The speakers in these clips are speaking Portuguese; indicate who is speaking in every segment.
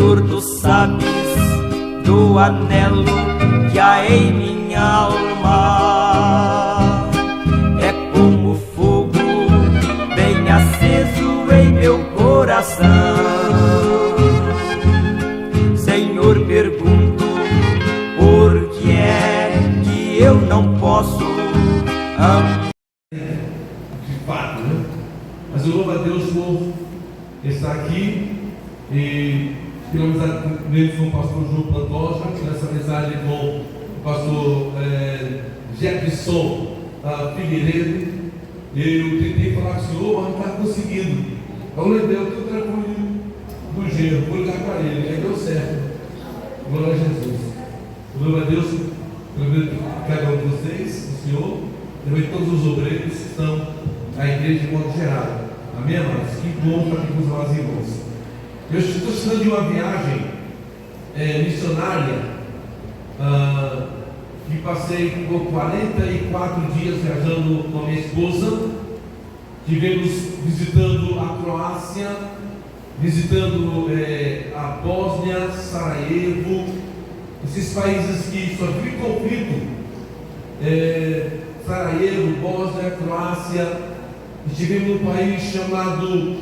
Speaker 1: Senhor, tu sabes do anelo que há em minha alma. É como fogo bem aceso em meu coração. Senhor, pergunto, por que é que eu não posso amar?
Speaker 2: De fato, né? Mas eu louvo a Deus por estar aqui e pela amizade com o pastor João Pantoja, nessa amizade com o pastor Jefferson Figueiredo. Eu tentei falar com o senhor, mas não estava conseguindo. Eu lembrei o telefone do Gero, vou ligar para ele, aí deu certo. Glória a Jesus. Glória a Deus pelo menos cada um de vocês, o senhor, também todos os obreiros que estão na igreja de modo geral. Amém, amados? Que bom estar aqui com os nossos irmãos. Eu estou estudando de uma viagem missionária que passei por 44 dias viajando com a minha esposa. Tivemos visitando a Croácia, visitando a Bósnia, Sarajevo, esses países que só vivem conflito. Sarajevo, Bósnia, Croácia. Estivemos num país chamado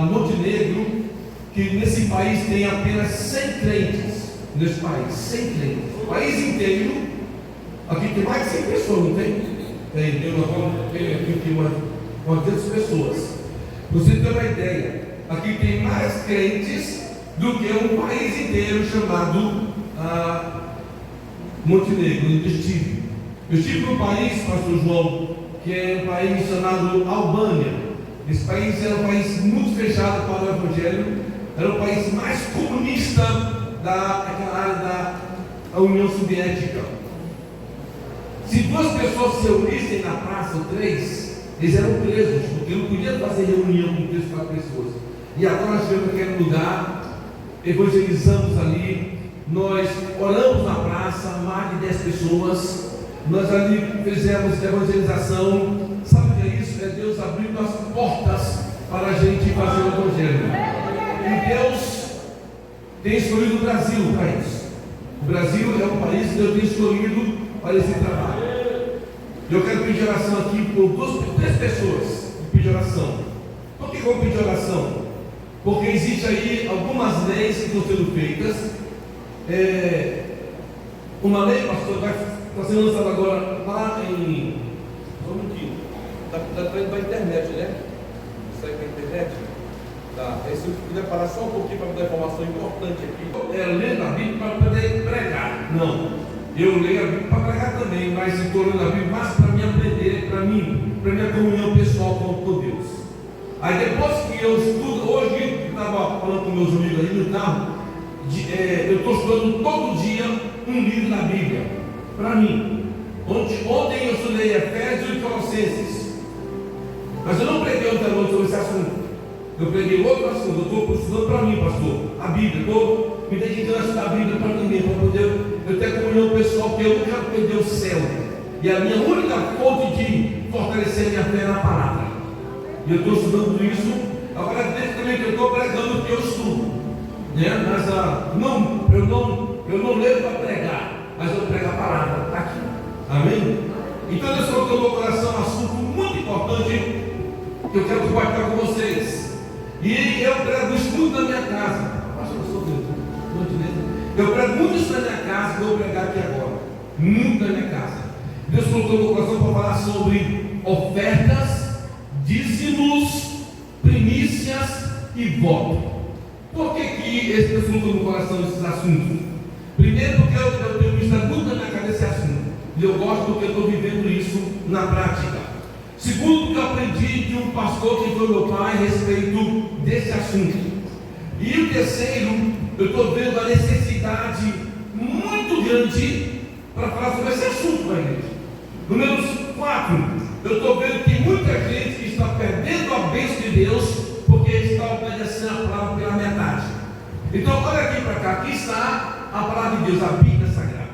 Speaker 2: Montenegro, que nesse país tem apenas 100 crentes. Nesse país, 100 crentes. O país inteiro, aqui tem mais de 100 pessoas, não tem? Tem umas 200 pessoas. Você tem uma ideia, aqui tem mais crentes do que um país inteiro chamado Montenegro. Eu estive num país, pastor João, que é um país chamado Albânia. Esse país era um país muito fechado para o Evangelho, era o país mais comunista daquela área da União Soviética. Se 2 pessoas se unissem na praça, ou 3, eles eram presos, porque não podiam fazer reunião com 3, 4 pessoas. E agora nós chegamos naquele lugar, evangelizamos ali, nós oramos na praça, mais de 10 pessoas. Nós ali fizemos evangelização. Sabe o que é isso? É Deus abrindo as portas para a gente fazer o Evangelho. E Deus tem escolhido o Brasil para isso. O Brasil é um país que Deus tem escolhido para esse trabalho. Eu quero pedir oração aqui por 3 pessoas. Pedir oração. Por que eu vou pedir oração? Porque existe aí algumas leis que estão sendo feitas. Uma lei, pastor, está sendo lançado agora lá em. Só um minutinho. Está indo para a internet, né? Isso aí para a internet. Tá. Se eu puder parar só um pouquinho para me dar informação importante aqui. Lendo a Bíblia para poder pregar. Não. Eu leio a Bíblia para pregar também, mas estou lendo a Bíblia mais para me aprender, para minha comunhão pessoal com Deus. Aí depois que eu estudo, hoje eu estava falando com meus amigos aí no carro, eu estou estudando todo dia um livro da Bíblia. Para mim, ontem eu estudei Efésios e Colossenses, mas eu não preguei ontem à noite sobre esse assunto. Eu preguei outro assunto. Eu estou estudando para mim, pastor, a Bíblia. Estou me dedicando a estudar a Bíblia para mim mesmo, para poder eu ter comunhão pessoal, porque eu não quero perder o céu. E a minha única fonte de fortalecer minha fé é na palavra. E eu estou estudando isso. Agora, desde também que eu estou pregando o que eu estudo, né? Mas eu não leio para pregar, mas eu prego a palavra, está aqui. Amém? Então Deus colocou no meu coração um assunto muito importante que eu quero compartilhar com vocês. E eu prego isso muito na minha casa. Eu prego muito isso na minha casa, que eu vou pregar aqui agora. Muito na minha casa. Deus colocou no meu coração para falar sobre ofertas, dízimos, primícias e voto. Por que Deus colocou no meu coração esses assuntos? Primeiro, porque eu tenho visto muito na minha cabeça esse assunto. E eu gosto porque eu estou vivendo isso na prática. Segundo, porque eu aprendi de um pastor que foi meu pai a respeito desse assunto. E o terceiro, eu estou vendo a necessidade muito grande para falar sobre esse assunto para a gente. Número 4, eu estou vendo que muita gente que está perdendo a bênção de Deus porque está obedecendo a palavra pela metade. Então, olha aqui para cá, aqui está a palavra de Deus, a Bíblia Sagrada.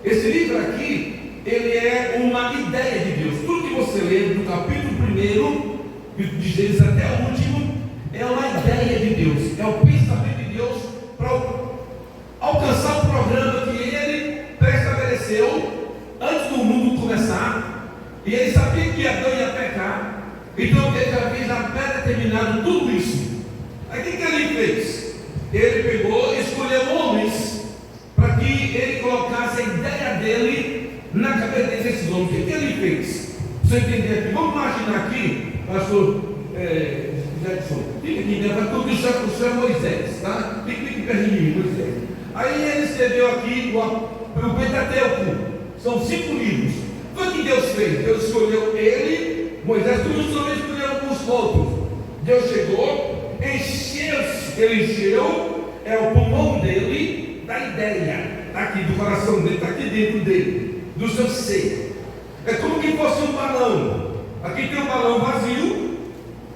Speaker 2: Esse livro aqui, ele é uma ideia de Deus. Tudo que você lê do capítulo 1 de Gênesis até o último é uma ideia de Deus, é o pensamento de Deus ele pegou e escolheu homens para que ele colocasse a ideia dele na cabeça desses homens. O que ele fez? Para você entender aqui, vamos imaginar aqui, pastor Jackson, fica aqui, né? Vai tudo isso o senhor Moisés, tá? Fique perto de mim, Moisés. Aí ele escreveu aqui o Pentateuco, são 5 livros. O que Deus fez? Deus escolheu ele, Moisés, todos também escolheram os outros. Deus chegou, ele encheu, o pulmão dele da ideia, está aqui do coração dele, está aqui dentro dele, do seu ser. É como que fosse um balão. Aqui tem um balão vazio,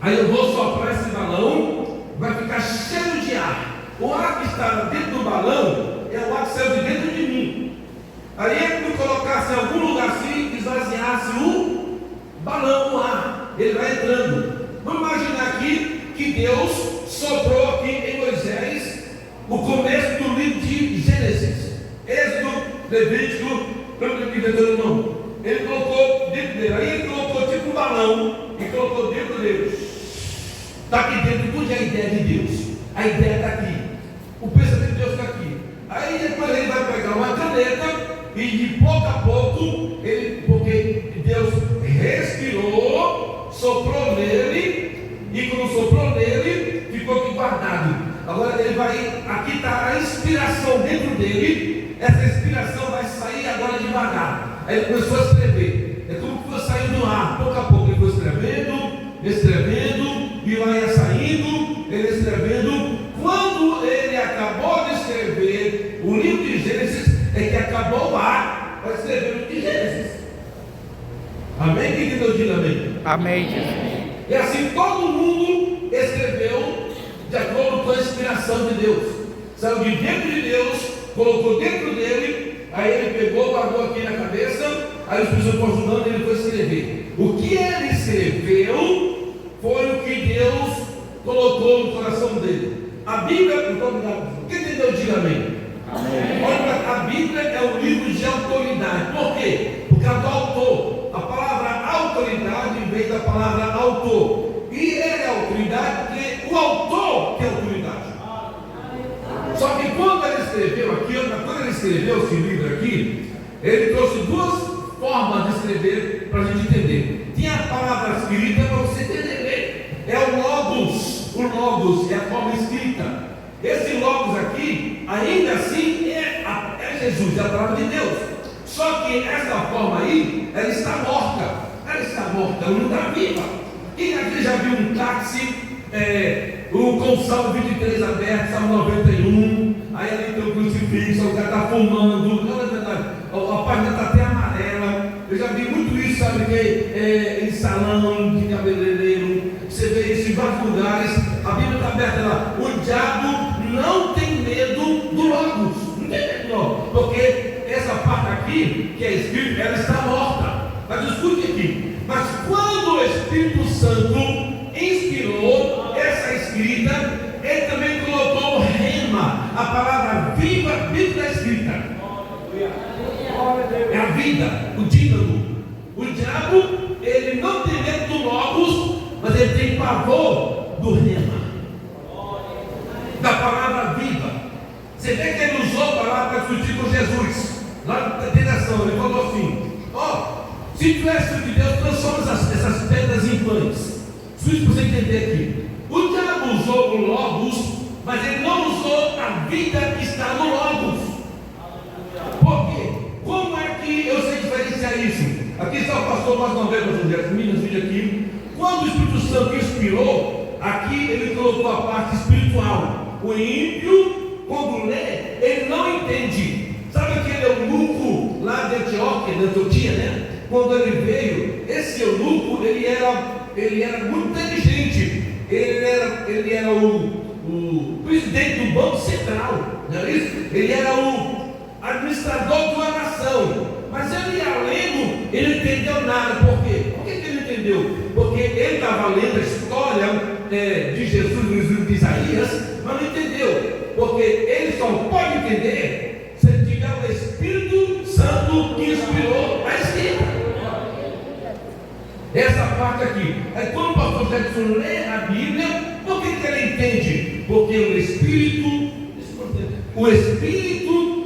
Speaker 2: aí eu vou soprar esse balão, vai ficar cheio de ar. O ar que está dentro do balão é o ar que saiu de dentro de mim. Aí é que eu colocasse em algum lugar assim, esvaziasse o balão no ar, ele vai entrando. Vamos imaginar aqui que Deus soprou aqui em Moisés o começo do livro de Gênesis, Êxodo, Levítico, Deuteronômio. Ele colocou dentro dele, aí ele colocou tipo um balão e colocou dentro dele. Está aqui dentro, tudo é a ideia de Deus. A ideia está aqui, o pensamento de Deus está aqui. Aí depois ele vai pegar uma caneta e de pouco a pouco, porque Deus respirou, soprou nele, e quando soprou nele, ficou aqui guardado. Agora ele vai, aqui está a inspiração dentro dele, essa inspiração vai sair agora devagar. Aí ele começou a escrever, é como que foi saindo do ar, pouco a pouco ele foi escrevendo, e vai saindo, ele escrevendo. Quando ele acabou de escrever o livro de Gênesis, é que acabou o ar para escrever o livro de Gênesis. Amém? Quem entendeu? Diga amém.
Speaker 3: Amém, Jesus.
Speaker 2: E assim todo mundo escreveu de acordo com a inspiração de Deus. Saiu de dentro de Deus, colocou dentro dele, aí ele pegou, guardou aqui na cabeça, aí os pessoas foram ajudando, ele foi escrever. O que ele escreveu foi o que Deus colocou no coração dele. A Bíblia, muito obrigado. Quem entendeu? Diga amém.
Speaker 3: Amém.
Speaker 2: Olha, a Bíblia é um livro de autoridade. Por quê? Por causa do autor. A palavra autoridade vem da palavra autor. E ele é autoridade porque o autor tem autoridade. Só que quando ele escreveu aqui, quando ele escreveu esse livro aqui, ele trouxe 2 formas de escrever para a gente entender. Tinha a palavra escrita para você entender. É o logos. O logos é a forma escrita. Esse logos aqui, ainda assim, é Jesus, é a palavra de Deus. Só que essa forma aí, ela está morta. Ela está morta, ela não está viva. Quem aqui já viu um táxi com o Salmo 23 aberto, Salmo 91, aí ali tem o crucifixo, o cara está fumando, a página está até amarela. Eu já vi muito isso, sabe, que em salão de cabeleireiro, você vê isso em vários lugares, a Bíblia está aberta lá. O diabo não tem medo do logos, não tem medo não, porque essa parte aqui, que é Espírito, ela está morta. Mas escute aqui, mas quando o Espírito Santo inspirou essa escrita, ele também colocou o rema, a palavra viva, Bíblia escrita. É a vida, o dínamo. O diabo, ele não tem medo do logos, mas ele tem pavor do rema, da palavra viva. Você vê que ele usou a palavra para discutir com Jesus, lá na tentação, ele falou assim: se tu és filho de Deus, transforma essas pedras em pães. Isso para você entender aqui. O diabo usou o logos, mas ele não usou a vida que está no logos. Por quê? Como é que eu sei diferenciar isso? Aqui está o pastor mais uma vez, pastor José, Minas, vídeo aqui. Quando o Espírito Santo inspirou, aqui ele colocou a parte espiritual. O ímpio, quando lê, ele não entende. Sabe aquele eunuco lá de Antioquia, da Antioquia, né? Quando ele veio, esse eunuco, ele era muito inteligente. Ele era o presidente do Banco Central, não é isso? Ele era o administrador de uma nação. Mas ele ia lendo, ele não entendeu nada. Por quê? Por que ele não entendeu? Porque ele estava lendo a história de Jesus no livro de Isaías, mas não entendeu. Porque ele só pode entender se ele tiver o Espírito Santo que inspirou a escrita. Essa parte aqui. Aí quando o pastor Jackson lê a Bíblia, por que ele entende? Porque o Espírito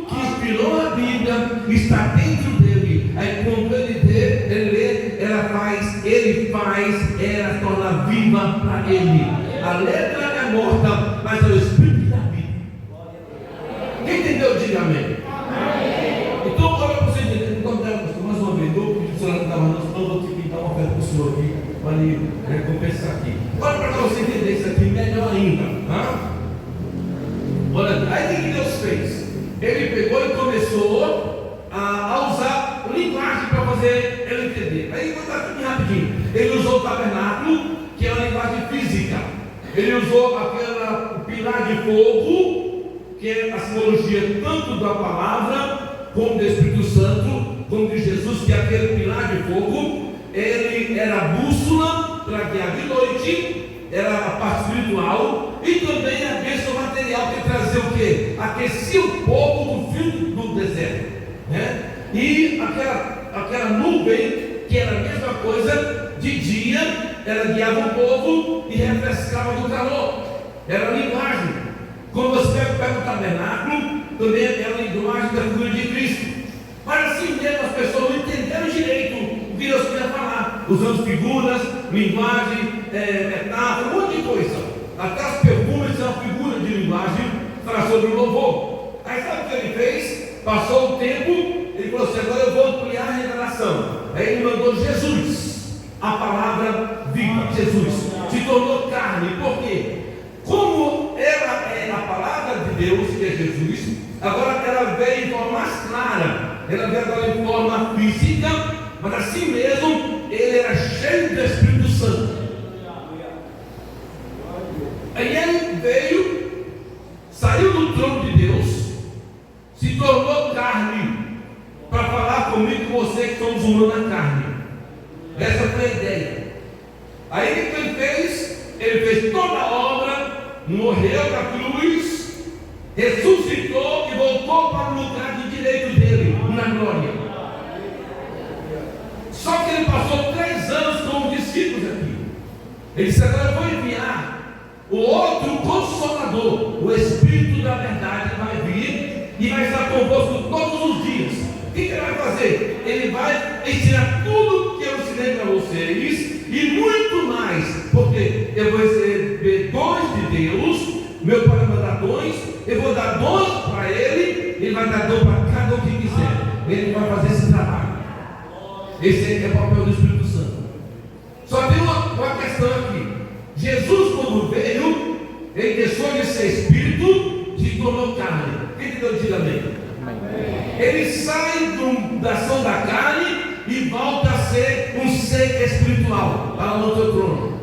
Speaker 2: que inspirou a Bíblia está dentro dele. Aí quando ele lê, ela torna viva para ele. A letra é morta, mas é o Espírito da vida. Quem entendeu, diga amém. Então, olha para você entender. Mais uma vez, eu pedi para o senhor não estava não, eu vou ter que dar uma oferta para o senhor aqui, para ele recompensar aqui. Olha para você entender isso aqui melhor ainda. Olha, aí o que Deus fez? Ele pegou e começou a usar linguagem para fazer ele entender. Aí vou dar tudo rapidinho. Ele usou o tabernáculo, que é uma linguagem física. Ele usou o pilar de fogo, que é a simbologia tanto da palavra, como do Espírito Santo, como de Jesus, que é aquele pilar de fogo. Ele era a bússola para guiar de noite, era a parte espiritual, e também a bênção material, que trazia o quê? Aquecia o povo do frio do deserto, né? E aquela nuvem, que era a mesma coisa, de dia, ela guiava o povo e refrescava do calor. Era a linguagem. Quando você pega o tabernáculo, também era a linguagem da figura de Cristo. Mas assim mesmo as pessoas não entenderam direito o que Deus queria falar, usando figuras, linguagem, metáfora, um monte de coisa. Até as perfumes são uma figura de linguagem, fala sobre o louvor. Aí sabe o que ele fez? Passou o tempo, ele falou assim: agora eu vou ampliar a revelação. Aí ele mandou Jesus, a palavra viva, Jesus, se tornou carne. Por quê? Como ela é a palavra de Deus, que é Jesus, agora ela veio em forma mais clara. Ela veio agora em forma física, mas assim mesmo ele era cheio do Espírito Santo. Aí ele veio, saiu do trono de Deus, se tornou carne, para falar comigo e com você que somos humanos na carne. Essa foi a ideia. Aí o que ele fez? Ele fez toda a obra, morreu na cruz, ressuscitou e voltou para o lugar de direito dele, na glória. Só que ele passou 3 anos com os discípulos aqui. Ele disse: agora eu vou enviar o outro Consolador, o Espírito da verdade, vai vir e vai estar convosco todos os dias. O que ele vai fazer? Ele vai ensinar tudo que eu ensinei para vocês e muito mais, porque eu vou receber dons de Deus. Meu Pai vai dar dons, eu vou dar dons para ele vai dar dom para cada um que quiser. Ele vai fazer esse trabalho. Esse é o papel do Espírito Santo. Só tem uma questão aqui. Jesus, quando veio, ele deixou de ser Espírito, se tornou carne. Quem entendeu? Diga amém. Ele sai da ação da carne e volta a ser um ser espiritual, lá no seu trono.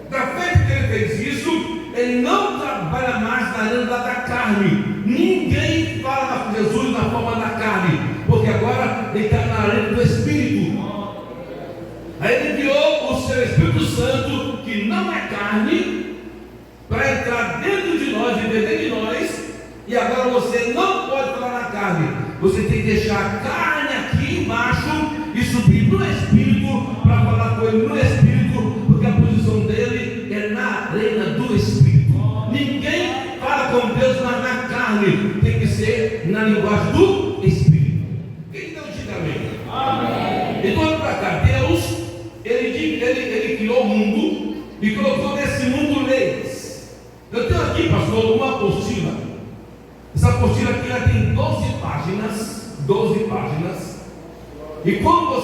Speaker 2: Da feita que ele fez isso, ele não trabalha mais na arena da carne. Ninguém fala de Jesus na forma da carne, porque agora ele está na arena do Espírito. Aí ele enviou o seu Espírito Santo, que não é carne, para entrar dentro de nós e dentro de nós. E agora você não pode falar na carne, você tem que deixar a carne aqui embaixo e subir no Espírito para falar com ele no Espírito, porque a posição dele é na arena do Espírito. Ninguém fala com Deus na carne, tem que ser na linguagem do Espírito. Então diga amém. Então olha para cá, Deus ele criou o mundo e colocou nesse mundo leis. Eu tenho aqui, pastor, uma apostila. Essa apostila aqui ela tem 12 páginas. 12 páginas. E quando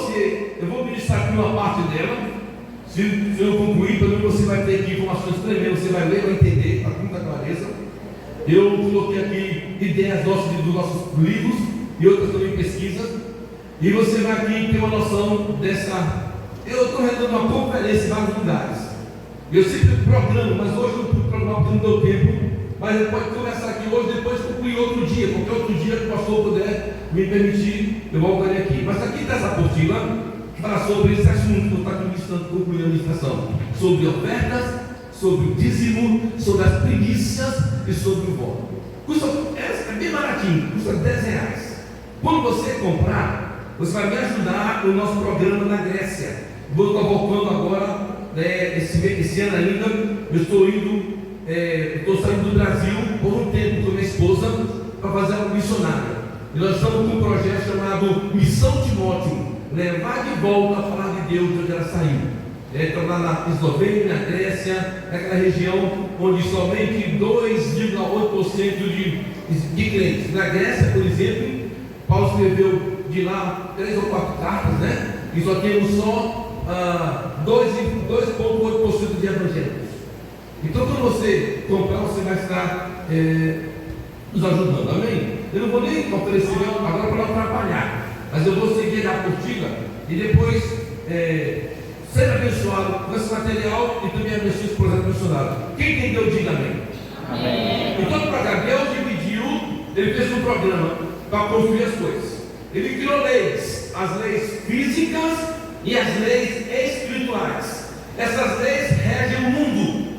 Speaker 2: eu vou ministrar aqui uma parte dela. Se eu concluir, pelo menos você vai ter aqui informações tremendas. Você vai ler, vai entender, com muita clareza. Eu coloquei aqui ideias dos nossos livros e outras também pesquisas. E você vai aqui ter uma noção dessa. Eu estou realizando uma conferência em vários lugares. Eu sempre programo, mas hoje eu não pude programar porque não deu tempo. Mas ele pode começar aqui hoje, depois concluir outro dia, porque outro dia que o pastor puder me permitir, eu voltarei aqui. Mas aqui está essa apostila, que fala sobre esse assunto que eu estou aqui ministrando, concluir a ministração. Sobre ofertas, sobre o dízimo, sobre as primícias e sobre o voto. É bem baratinho, custa R$10. Quando você comprar, você vai me ajudar no nosso programa na Grécia. Vou estar voltando agora, esse ano ainda, eu estou saindo do Brasil fazer uma missionária. E nós estamos com um projeto chamado Missão Timóteo, levar de volta a palavra de Deus de onde ela saiu. Então lá na Eslovênia, na Grécia, naquela região onde somente 2,8% de crentes. Na Grécia, por exemplo, Paulo escreveu de lá 3 ou 4 cartas, né? E só temos só 2,8% de evangélicos. Então, quando você comprar, você vai estar nos ajudando, amém? Eu não vou nem oferecer agora para não atrapalhar, mas eu vou seguir a apostila e depois ser abençoado com esse material e também abençoe esse projeto missionário. Quem entendeu, diga amém. Amém. Então, para cá, Deus dividiu, ele fez um programa para construir as coisas. Ele criou leis, as leis físicas e as leis espirituais. Essas leis regem o mundo.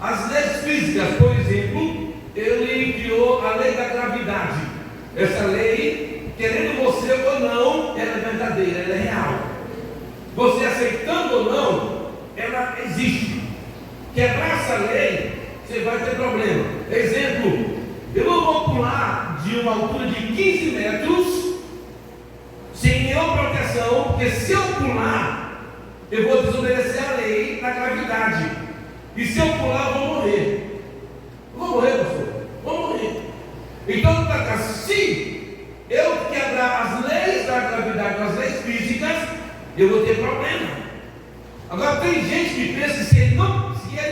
Speaker 2: As leis físicas, por exemplo, ele criou a lei da gravidade. Essa lei, querendo você ou não, ela é verdadeira, ela é real. Você aceitando ou não, ela existe. Quebrar essa lei, você vai ter problema. Exemplo, eu não vou pular de uma altura de 15 metros sem nenhuma proteção, porque se eu pular, eu vou desobedecer a lei da gravidade. E se eu pular, eu vou morrer. Vou morrer, pastor? Vou morrer. Então, se eu quebrar as leis da gravidade, as leis físicas, eu vou ter problema. Agora, tem gente que pensa que se ele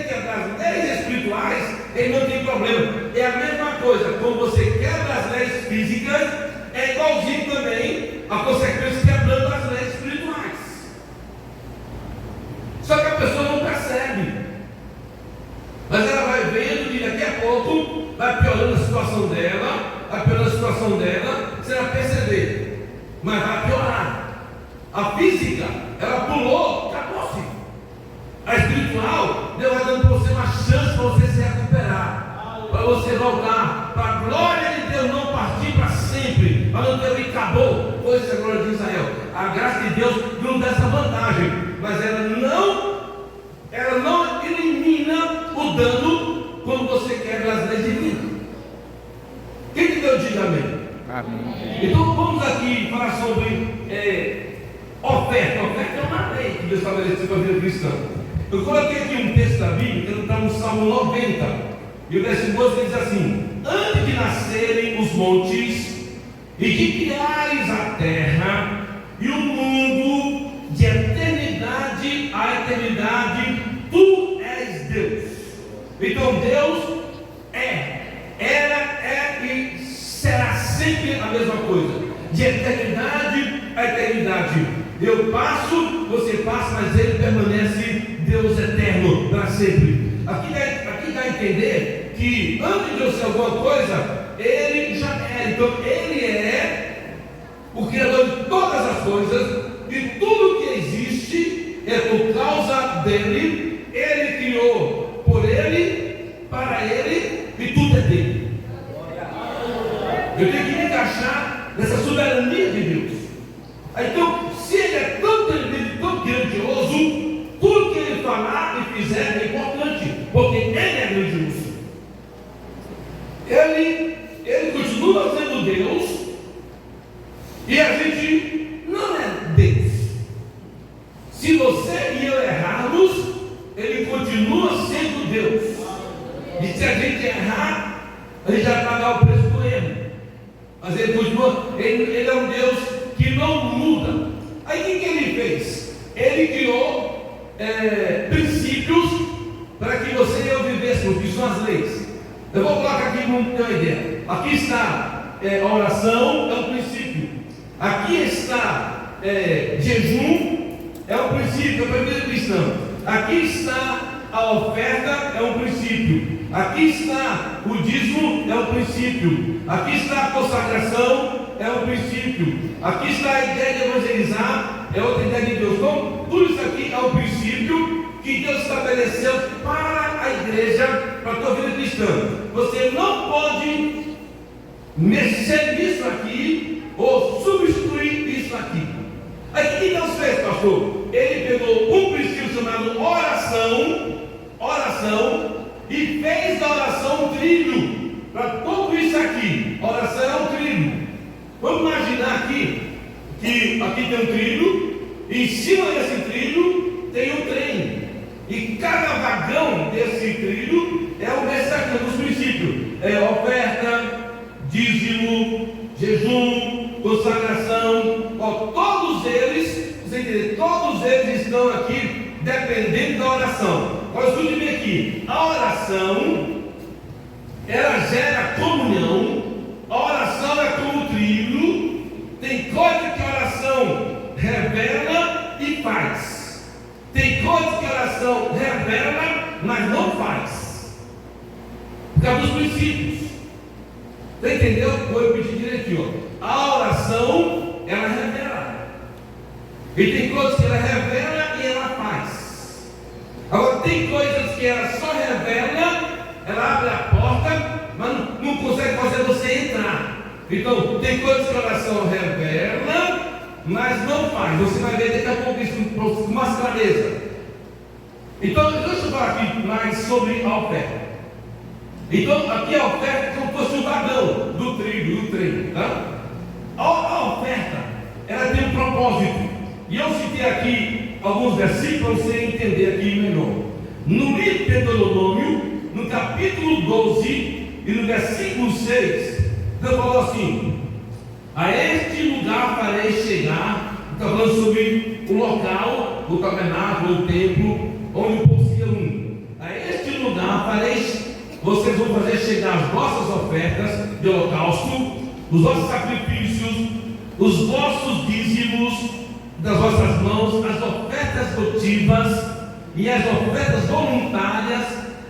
Speaker 2: quebrar as leis espirituais, ele não tem problema. É a mesma coisa. Quando você quebra as leis físicas, é igualzinho também a consequência quebrando as leis espirituais. Só que a pessoa não percebe. Mas ela vai vendo que daqui a pouco vai piorando a situação dela, sem ela perceber. Mas vai piorar. A física, ela pulou, acabou-se. A espiritual, Deus vai dando para você uma chance para você se recuperar, para você voltar, para a glória de Deus não partir para sempre, para não ter o acabou. Foi isso a glória de Israel. A graça de Deus não dá essa vantagem, mas ela não elimina o dano quando você quebra as leis divinas. Quem que Deus diga amém? Amém. Então vamos aqui falar sobre oferta. Oferta é uma lei que Deus estabeleceu para a vida cristã. Eu coloquei aqui um texto da Bíblia que está no Salmo 90. E o versículo 12 diz assim: antes de nascerem os montes e de criares a terra e o mundo, de eternidade a eternidade, tu és Deus. Então Deus era e será sempre a mesma coisa. De eternidade a eternidade. Eu passo, você passa, mas ele permanece Deus eterno para sempre. Aqui dá a entender que antes de eu ser alguma coisa, ele já é. Então ele é o Criador de todas as coisas, e tudo que existe é por causa dele. Ele criou por ele, para ele, e tudo é dele. Eu tenho que me encaixar nessa soberania de Deus. Então, se ele é tão tremendo, tão grandioso, tudo que ele falar e fizer é importante, porque ele é grandioso. Ele continua sendo Deus, e a gente não é Deus. Se você e eu errarmos, ele continua sendo Deus. E se a gente errar, a gente vai pagar o preço do erro. Mas ele continua, ele é um Deus que não muda. Aí o que ele fez? Ele criou princípios para que você e eu vivêssemos, que são as leis. Eu vou colocar aqui uma ideia. Aqui está a oração, é um princípio. Aqui está jejum, é um princípio, é o primeiro cristão. Aqui está a oferta, é um princípio. Aqui está o dízimo, é um princípio. Aqui está a consagração, é um princípio. Aqui está a ideia de evangelizar, é outra ideia de Deus. Então, tudo isso aqui é um princípio que Deus estabeleceu para a igreja, para a tua vida cristã. Você não pode mexer nisso aqui ou substituir isso aqui. Aí o que Deus fez, pastor? Ele pegou um princípio chamado oração, e fez da oração um trilho para tudo isso aqui. aqui, oração é um trilho. Vamos imaginar aqui, que aqui tem um trilho, e em cima desse trilho tem um trem. E cada vagão desse trilho é o mestre dos princípios. É oferta, dízimo, jejum, consagração. Todos eles, você entende? Todos eles estão aqui dependendo da oração. Agora escute bem aqui. A oração, ela gera comunhão. A oração é como o trilho. Tem coisa que a oração revela e faz. Tem coisa que a oração revela, mas não faz. Por causa dos princípios. Você entendeu? Vou repetir direitinho. A oração, ela revela. E tem coisas que ela revela e ela faz. Agora tem coisas que ela só revela, ela abre a porta, mas não consegue fazer você entrar. Então, tem coisas que a oração revela, mas não faz. Você vai ver daqui a pouco isso com mais clareza. Então, deixa eu falar aqui mais sobre a oferta. Então, aqui a oferta é como se fosse um vagão do trilho, do trem, tá? A oferta, ela tem um propósito. E eu citei aqui alguns versículos para você entender aqui melhor. No livro de Deuteronômio, no capítulo 12 e no versículo 6, Deus falou assim: a este lugar farei chegar. Está falando sobre o local, o tabernáculo, o templo, onde o povo se reúne. A este lugar farei, vocês vão fazer chegar as vossas ofertas de holocausto, os vossos sacrifícios, os vossos dízimos das vossas mãos, as ofertas votivas e as ofertas voluntárias,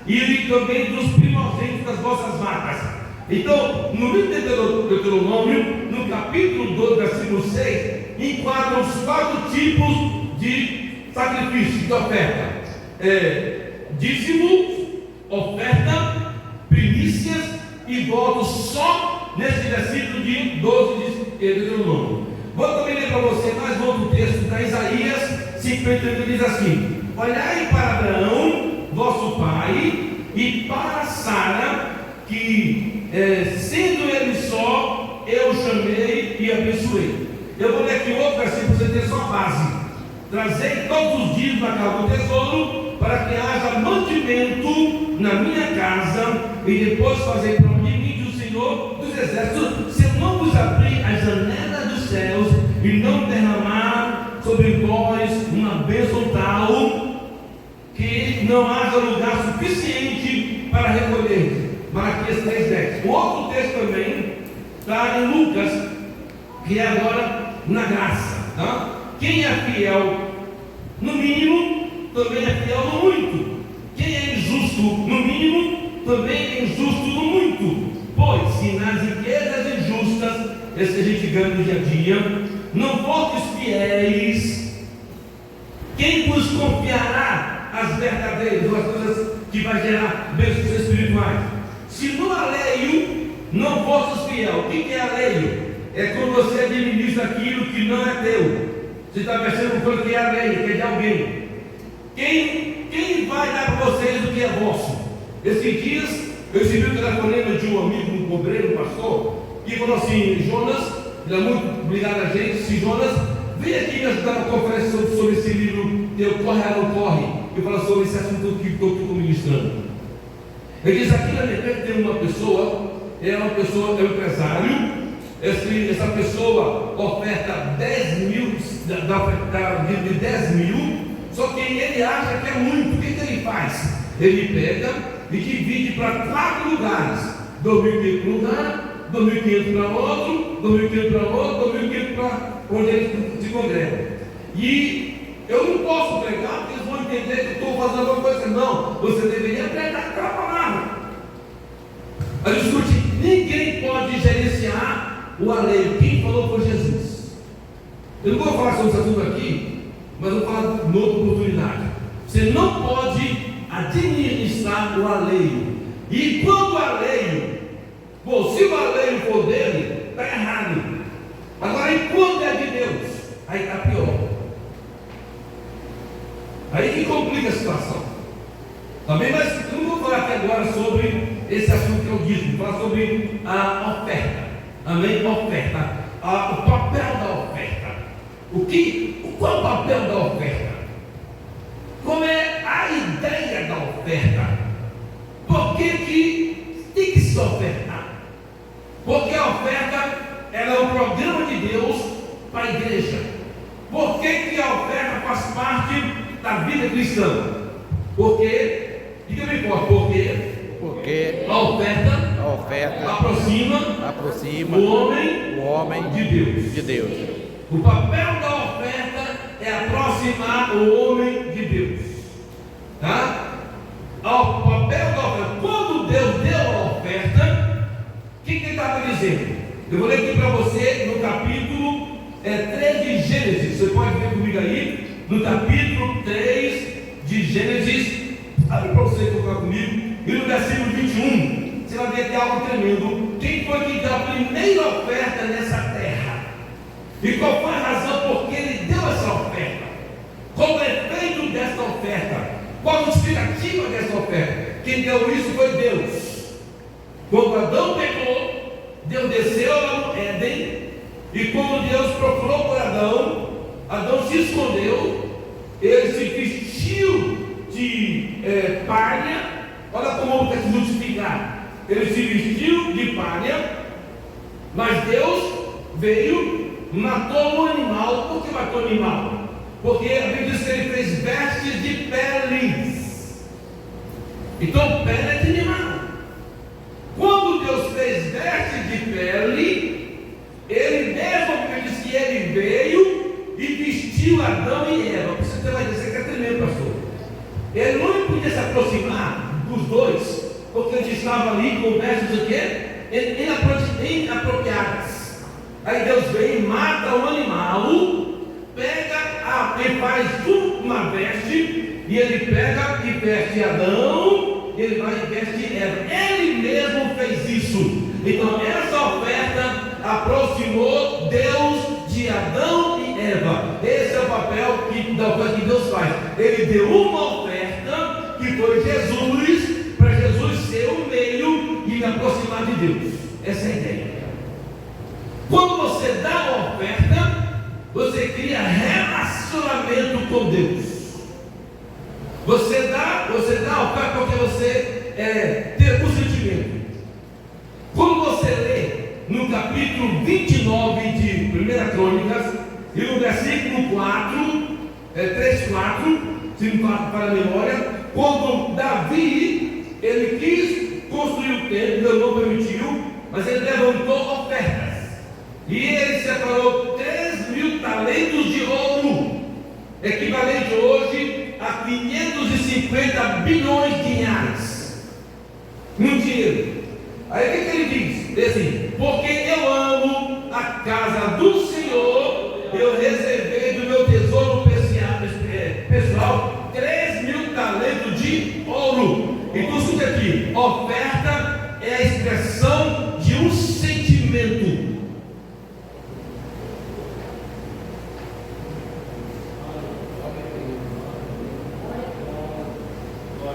Speaker 2: e também dos primogênitos das vossas vacas. Então, no livro de Deuteronômio, no capítulo 12, versículo 6, enquadram os 4 tipos de sacrifício, de oferta: dízimo, oferta, primícias e votos, só nesse versículo de 12 de Deuteronômio. Vou também ler para você mais um outro texto da Isaías 50, diz assim: olhai para Abraão, vosso pai, e para Sara, que sendo ele só, eu chamei e abençoei. Eu vou ler aqui outro versículo para você ter sua base. Trazei todos os dias na casa do tesouro, para que haja mantimento na minha casa, e depois fazei para mim, diz o Senhor dos exércitos, se eu não vos abrir as janelas dos céus e não derramar sobre vós uma bênção tal, que não haja lugar suficiente para recolher. Malaquias 3:10. O outro texto também está em Lucas, que é agora na graça, tá? Quem é fiel no mínimo, também é fiel no muito. Quem é injusto no mínimo, também é injusto no muito. Pois se nas riquezas injustas, esse que a gente ganha no dia a dia, não fortes fiéis, quem vos confiará as verdadeiras, as coisas que vai gerar bênçãos espirituais? Se no alheio não fosses fiel. O que é alheio? É quando você administra aquilo que não é teu. Você está mexendo com o que é alheio, que é de alguém. Quem vai dar para vocês o que é vosso? Esses dias eu recebi o telefonema de um amigo, um obreiro, um pastor, que falou assim: Jonas, ele é muito ligado a gente, se Jonas, vem aqui me ajudar na conferência sobre esse livro, teu Corre ou Não Corre, e fala sobre esse assunto que estou ministrando. Ele diz: aqui na minha frente tem uma pessoa, é um empresário, essa pessoa oferta 10 mil, de 10 mil, só que ele acha que é muito. O que ele faz? Ele pega e divide para 4 lugares: 2.500 para um lugar, 2.500 para outro, 2.500 para outro, 2.500 para onde ele se congrega. E eu não posso pregar, porque eles vão entender que eu estou fazendo alguma coisa. Não, você deveria pregar aquela palavra. Mas escute, ninguém pode gerenciar o alheio. Quem falou foi Jesus. Eu não vou falar sobre esse assunto aqui, mas vou falar em outra oportunidade. Você não pode administrar o alheio. E quando o alheio, se o alheio for dele, está errado. Agora, e quando é de Deus, aí está pior. Aí que complica a situação. Também, mas eu não vou falar aqui agora sobre esse assunto que eu disse, falar sobre a oferta. Amém? Oferta. O papel da oferta. Qual é o papel da oferta? Como é a ideia da oferta? Por que tem que se ofertar? Porque a oferta ela é um programa de Deus para a igreja. Por que a oferta faz parte da vida cristã? Porque, diga-me por quê?
Speaker 3: Porque
Speaker 2: A oferta
Speaker 3: aproxima
Speaker 2: o homem
Speaker 3: de Deus.
Speaker 2: O papel da oferta é aproximar o homem de Deus. Tá? O papel da oferta. Quando Deus deu a oferta, o que ele estava dizendo? Eu vou ler aqui para você no capítulo 3 de Gênesis. Você pode ver comigo aí, no capítulo 3 de Gênesis. Abre para você colocar comigo. E no versículo 21, você vai ver que é algo tremendo. Quem foi que deu a primeira oferta nessa terra? E qual foi a razão por que ele deu essa oferta? Qual o efeito dessa oferta? Qual a justificativa dessa oferta? Quem deu isso foi Deus. Quando Adão pecou, Deus desceu lá no Éden. E quando Deus procurou por Adão, Adão se escondeu. Ele se vestiu de palha. Olha como tem que justificar. Ele se vestiu de palha. Mas Deus veio, matou um animal. Por que matou o animal? Porque a Bíblia diz que ele fez vestes de peles. Então, pele é de animal. Quando Deus fez vestes de pele, ele mesmo, a Bíblia diz que ele veio e vestiu Adão e Eva. Você tem uma ideia, isso é tremendo, pastor. Ele não podia se aproximar dos dois, porque eles estavam ali com vestes o quê? Inapropriadas. Aí Deus vem e mata um animal, pega e faz uma veste, e ele pega e veste Adão, e ele vai e veste Eva. Ele mesmo fez isso. Então essa oferta aproximou Deus de Adão e Eva. Esse é o papel da oferta que Deus faz. Ele deu uma oferta que foi Jesus, para Jesus ser o meio e me aproximar de Deus. Essa é a ideia. Quando você dá uma oferta, você cria relacionamento com Deus. Você dá a oferta porque você tem um sentimento. Quando você lê no capítulo 29 de 1 Crônicas, e no versículo 3:4, se me para a memória, quando Davi, ele quis construir o templo, Deus não permitiu, mas ele levantou ofertas. E ele separou 3.000 talentos de ouro, equivalente hoje a 550 bilhões de reais. Um dinheiro. Aí o que ele diz? Ele diz assim: porque eu amo a casa do Senhor, eu reservei do meu tesouro pessoal 3.000 talentos de ouro. Então escuta aqui: oferta é a expressão de um sentimento.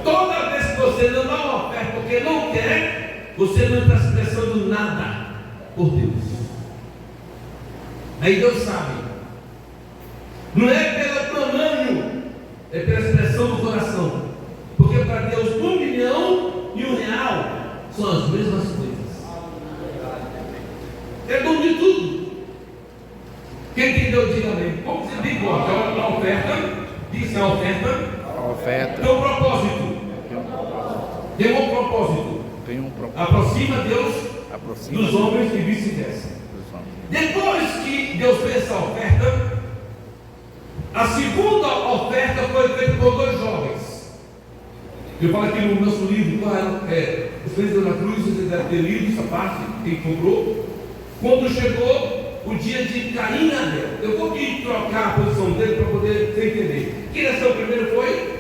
Speaker 2: Toda vez que você não dá uma oferta porque não quer, você não está expressando nada por Deus. Aí Deus sabe. Não é pelo tamanho, é pela expressão do coração. Porque para Deus 1 milhão e R$1 são as mesmas coisas. É dono de tudo. Quem entendeu, diga amém. Como você diz, a oferta, diz a oferta.
Speaker 3: A oferta
Speaker 2: Tem um propósito.
Speaker 3: tem um propósito.
Speaker 2: Aproxima Deus dos homens e vice-versa. Depois que Deus fez essa oferta, a segunda oferta foi feita por 2 jovens. Eu falo aqui no nosso livro, Os Filhos da Cruz, você deve ter lido essa parte, quem comprou. Quando chegou o dia de Caim e Abel, eu vou aqui trocar a posição dele para poder você entender. Quem nasceu primeiro foi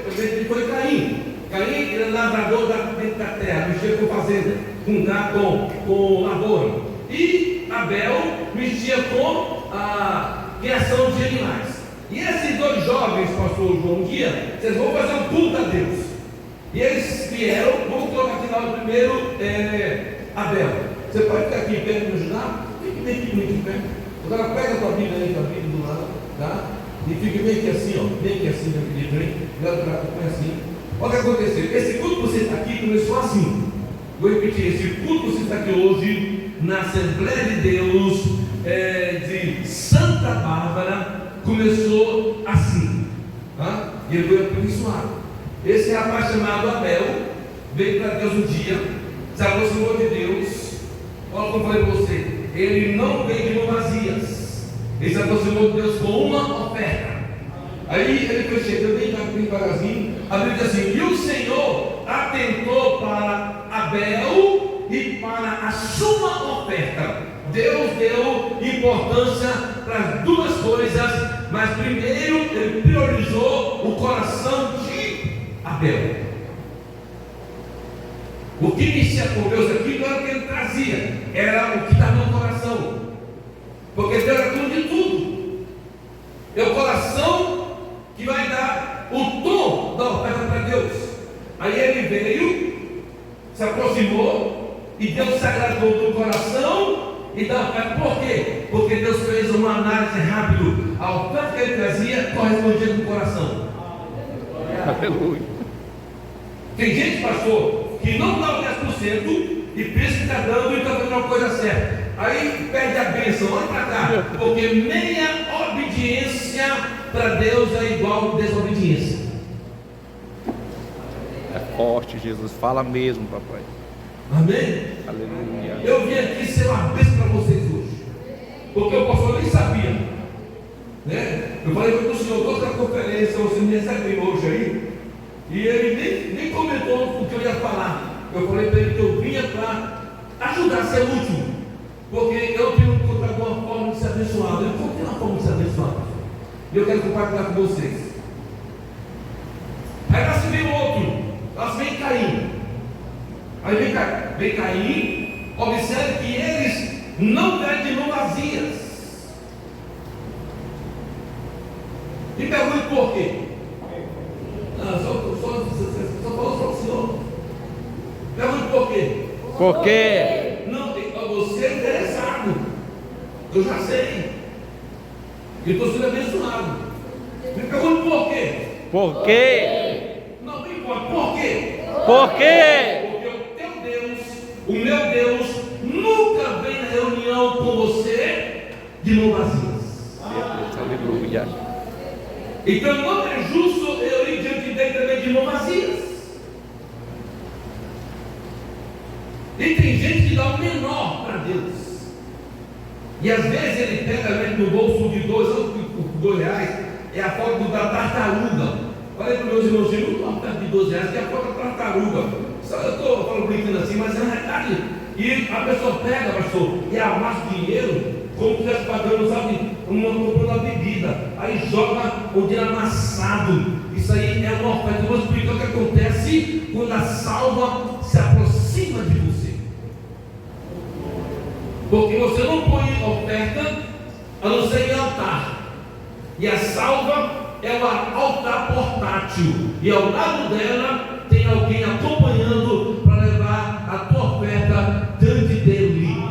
Speaker 2: Caim. Caim era lavrador dentro da terra, mexia com fazenda, com lavoura. E Abel mexia com a criação de animais. E esses 2 jovens, pastor João, um dia, vocês vão fazer um culto a Deus. E eles vieram, vamos colocar aqui lá o primeiro, Abel. Você pode ficar aqui em pé para me ajudar? Fique bem aqui em pé. Agora pega a tua Bíblia aí, a Bíblia do lado, tá? E fique bem que assim, ó, bem que assim, meu querido, hein? Põe assim. Olha o que aconteceu. Esse culto que você está aqui começou assim. Vou repetir, esse culto que você está aqui hoje, na Assembleia de Deus de Santa Bárbara, começou assim. Tá? E ele foi abençoado. Esse rapaz chamado Abel veio para Deus um dia, se aproximou de Deus. Olha como eu falei para você, ele não veio de mãos vazias, ele se aproximou de Deus com uma oferta. Aí ele foi chegando bem devagarzinho. A Bíblia diz assim: e o Senhor atentou para Abel e para a sua oferta. Deus deu importância para as duas coisas, mas primeiro ele priorizou o coração de Abel. O que mexia com Deus aqui não era o que ele trazia, era o que estava no coração, porque Deus é tudo de tudo. É o coração que vai dar o tom da oferta para Deus. Aí ele veio, se aproximou e Deus se agradou do coração e da oferta. Por quê? Porque Deus fez uma análise rápida. A oferta que ele trazia correspondia com o coração.
Speaker 3: Aleluia.
Speaker 2: Tem gente, pastor, que não dá o 10% e pensa que está dando e está fazendo uma coisa certa. Aí perde a bênção, olha para cá, porque meia obediência para Deus é igual desobediência.
Speaker 3: É forte, Jesus. Fala mesmo, papai.
Speaker 2: Amém?
Speaker 3: Aleluia.
Speaker 2: Eu vim aqui ser uma bênção para vocês hoje, porque o pastor nem sabia, né? Eu falei para o senhor, outra conferência, você me recebeu hoje aí, e ele nem comentou o que eu ia falar. Eu falei para ele que eu vinha para ajudar a ser útil, porque eu tenho que encontrar uma forma de ser abençoado. Eu encontrei uma forma de ser abençoado, e eu quero compartilhar com vocês. Aí lá se vem outro, lá se vem Caim. Aí vem Caim, observe que eles não vêm de mãos vazias. E pergunte por quê? Não, só falou só o senhor. Pergunte por quê?
Speaker 3: Por quê?
Speaker 2: Não, você é interessado. Eu já sei. E estou sendo abençoado. Me pergunte por quê?
Speaker 3: Por quê?
Speaker 2: Não me importa, por quê?
Speaker 3: Por quê?
Speaker 2: Porque o teu Deus, o meu Deus, nunca vem na reunião com você de mãos vazias.
Speaker 3: Aleluia.
Speaker 2: Então não é justo eu ir diante dele também de mãos vazias. E tem gente que dá o menor para Deus. E às vezes ele pega, mete no bolso de R$2, é a foto da tartaruga. Falei para os meus irmãos, não estou perto de R$12, que é a foto da tartaruga. Eu estou falando brincando assim, mas é a verdade. E a pessoa pega, pastor, e amassa o dinheiro, como se estivesse pagando, sabe, comprando uma bebida. Aí joga o dinheiro amassado. Isso aí é uma oferta. Eu vou explicar o que acontece quando a salva se aproxima de você. Porque você não põe oferta a não ser em altar. E a salva é um altar portátil. E ao lado dela tem alguém acompanhando para levar a tua oferta diante dele.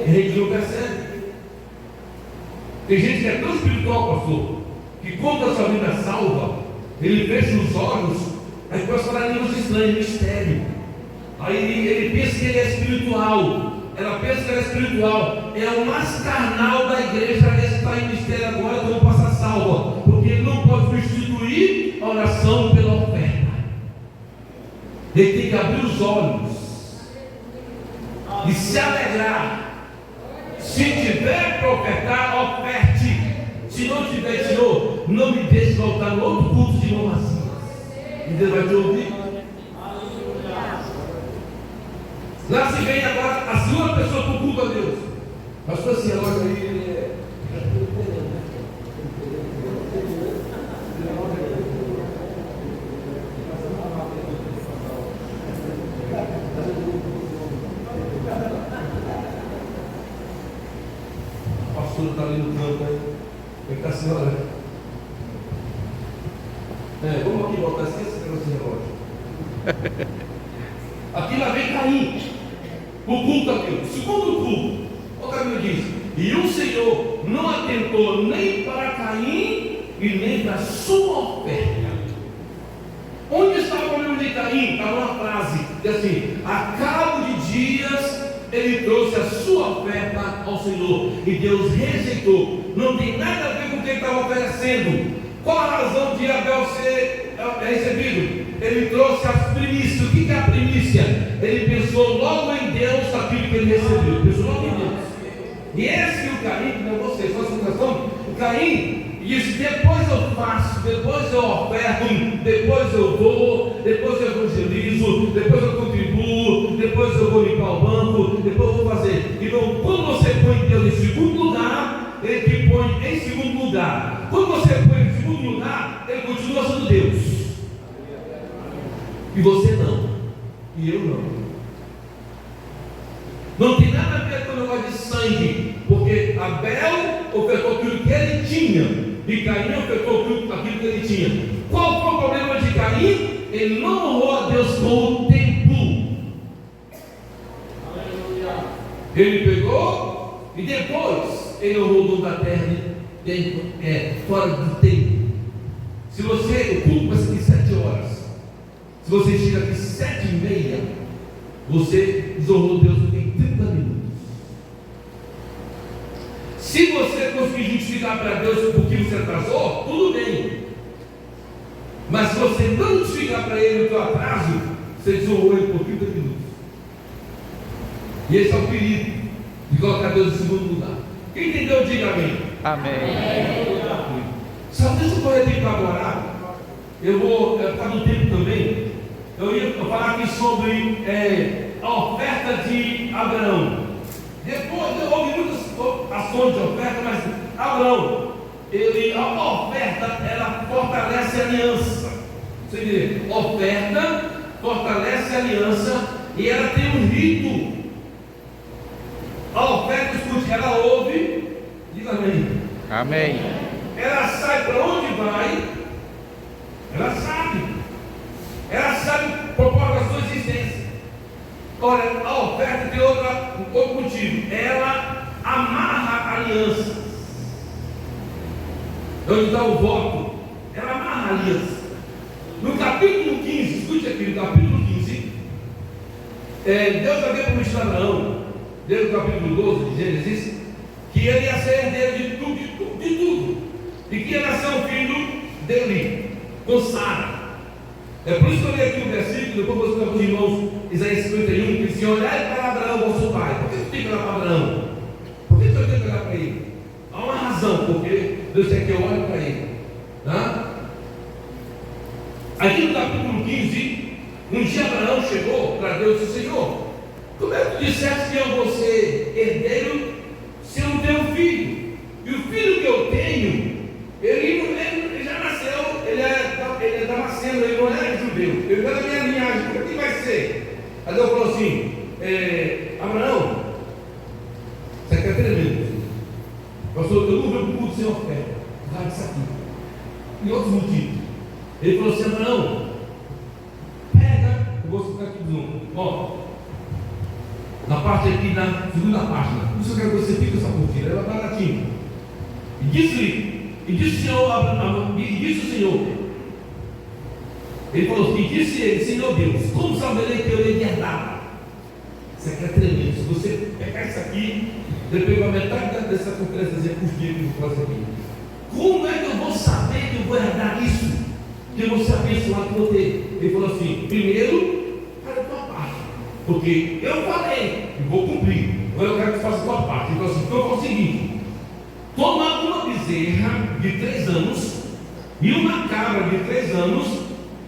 Speaker 2: E a gente não percebe. Tem gente que é tão espiritual, pastor, que quando a sua vida salva, ele fecha os olhos, aí começa a falar línguas estranhas, mistério. Aí ele pensa que ele é espiritual. Ela pensa que ela é espiritual. É o mais carnal da igreja. Esse está em mistério agora, como passar salva. Porque ele não pode substituir a oração pela oferta. Ele tem que abrir os olhos e se alegrar. Se tiver para ofertar, oferte. Se não tiver, Senhor, não me deixe voltar no outro culto de mão vazia. E Deus vai te ouvir. Lá se vem agora a segunda pessoa para o culto a Deus. Pastor, assim, agora ele é. O pastor está ali no canto aí. Ele está assim, olha. Vamos aqui voltar assim, esse negócio esse relógio. Aqui lá vem Caim, o culto a Deus. Segundo culto, o Caim diz: e o Senhor não atentou nem para Caim e nem para sua oferta. Onde está o problema de Caim? Está uma frase, diz assim: a cabo de dias ele trouxe a sua oferta ao Senhor e Deus rejeitou. Não tem nada a ver com o que ele estava oferecendo. Qual a razão de Abel ser recebido? Ele trouxe as primícias. O que é a primícia? Ele pensou logo em Deus aquilo que ele recebeu. Pensou logo em Deus. E esse o Caim, que não é você, só essa questão. O Caim disse: depois eu faço, depois eu oferto, depois eu vou, depois eu evangelizo, depois eu contribuo, depois eu vou limpar o banco, depois eu vou fazer. Então, quando você põe Deus em segundo lugar, ele te põe em segundo lugar. Quando você põe em segundo lugar, ele continua sendo Deus. E você não. E eu não. Não tem nada a ver com o negócio de sangue, porque Abel ofertou aquilo que ele tinha e Caim ofertou aquilo que ele tinha. Qual foi o problema de Caim? Ele não honrou a Deus com o tempo. Ele pegou e depois ele honrou o dono da terra fora do tempo. Se você, o culto vai ser de 7 horas. Se você chega aqui 7h30, você desonrou Deus em 30 minutos. Se você conseguir justificar para Deus por que você atrasou, tudo bem. Mas se você não justificar para Ele o teu atraso, você desonrou Ele por 30 minutos. E esse é o perigo de colocar Deus em segundo lugar. Quem entendeu, diga amém.
Speaker 3: Amém.
Speaker 2: Só deixa eu correr aqui para adorar. Eu vou ficar no tempo também. Eu ia falar aqui sobre a oferta de Abraão. Depois houve muitas ações de oferta, mas Abraão, a oferta, ela fortalece a aliança. Você vê, oferta fortalece a aliança e ela tem um rito. A oferta, escute, ela ouve, diga amém.
Speaker 3: Amém.
Speaker 2: Ela sabe para onde vai, ela sabe o propósito da sua existência. Olha, a oferta tem outro motivo, ela amarra a aliança. Onde está o voto? Ela amarra a aliança. No capítulo 15, escute aqui, no capítulo 15, Deus havia prometido a Abraão, desde o capítulo 12 de Gênesis, que ele ia ser herdeiro de tudo, e que ia nascer um filho dele, com Sara. É por isso que eu li aqui o versículo, depois você está com os irmãos, Isaías 51, que diz: olhai para Abraão, vosso pai. Por que você tem que olhar para Abraão? Por que você tem que olhar para ele? Há uma razão, porque Deus quer que eu olhe para ele. Tá? Aqui no capítulo 15, um dia Abraão chegou para Deus e disse: Senhor, como é que tu disseste que eu vou ser herdeiro se eu não tenho filho? E o filho que eu tenho, ele já nasceu, ele é damasceno, ele não é judeu, ele não é da minha linhagem, como é que vai ser? Aí Deus falou assim: Abraão, isso aqui é tremendo. Pastor, eu não vejo o culto sem oferta, por causa disso aqui. E outros motivos. Ele falou assim: Abraão, pega, eu vou ficar aqui de novo, ó, na parte aqui, na segunda página, por isso eu quero que você fique essa curtida, ela está baratinho. E disse o Senhor, ele falou assim, disse ele: Senhor Deus, como saberei que eu hei de herdar? Isso aqui é tremendo. Se você pegar isso aqui, ele pegou a metade dessa conferência e por que eu vou fazer aqui. Como é que eu vou saber que eu vou herdar isso? Que eu vou ser abençoado por ter? Ele falou assim: primeiro, faz a tua parte, porque eu falei e vou cumprir. Agora eu quero que você faça a tua parte. Ele falou assim: então é o seguinte, toma uma bezerra de 3 anos, e uma cabra de 3 anos,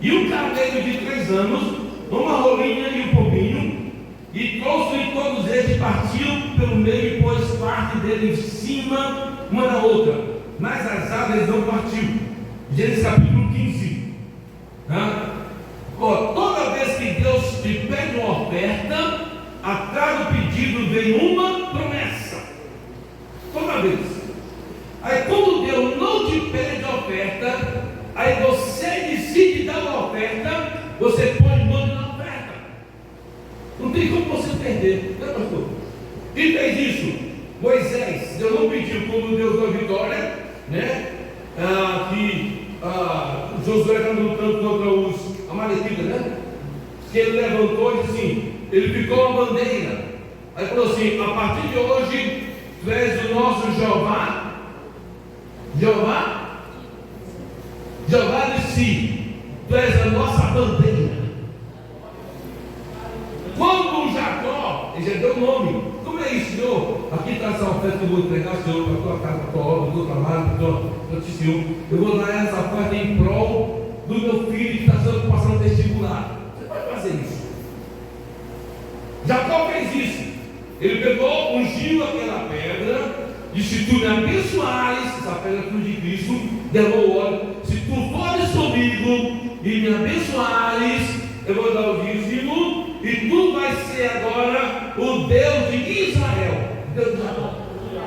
Speaker 2: e um carneiro de 3 anos, uma rolinha e um pombinho, e trouxe todos eles, partiu pelo meio e pôs parte dele em cima uma da outra, mas as aves não partiu. Gênesis capítulo 15. Toda vez que Deus te pede uma oferta, atrás do pedido vem uma promessa. Toda vez. Aí quando Deus não te pede a oferta, aí você decide dar uma oferta, tem como você perder, né, pastor? E fez isso. Moisés, Deus não pediu, quando Deus deu a vitória, né? Josué estava lutando contra os amalequitas, né? Que ele levantou e disse assim, ele ficou uma bandeira. Aí falou assim: a partir de hoje, tu és o nosso Jeová. Jeová disse: tu és a nossa bandeira. Quando Jacó, ele já deu nome. Como é isso, Senhor? Aqui está essa oferta que eu vou entregar, Senhor, para a tua casa, para a tua obra, para o teu trabalho, para o teu Senhor. Eu vou dar essa oferta em prol do meu filho que está passando vestibular. Você pode fazer isso. Jacó fez isso. Ele pegou, ungiu aquela pedra, disse: tu me abençoares, essa pedra cruz de Cristo, derramou óleo. Se tu fores comigo e me abençoares, eu vou dar o dízimo, e tu vais ser agora o Deus de Israel. Deus de Jacó.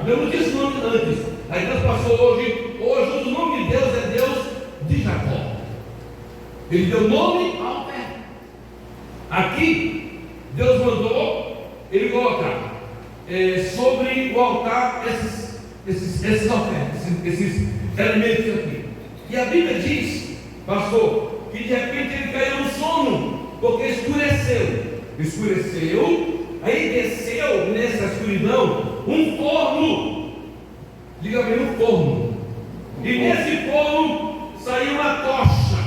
Speaker 2: Deus não disse o nome antes. Aí Deus passou hoje o nome de Deus é Deus de Jacó. Ele deu nome ao pé. Aqui, Deus mandou ele colocar sobre o altar esses ofertas, esses elementos aqui. E a Bíblia diz, pastor, que de repente ele caiu no sono, porque escureceu, aí desceu nessa escuridão um forno, diga bem, um forno, e nesse forno saiu uma tocha,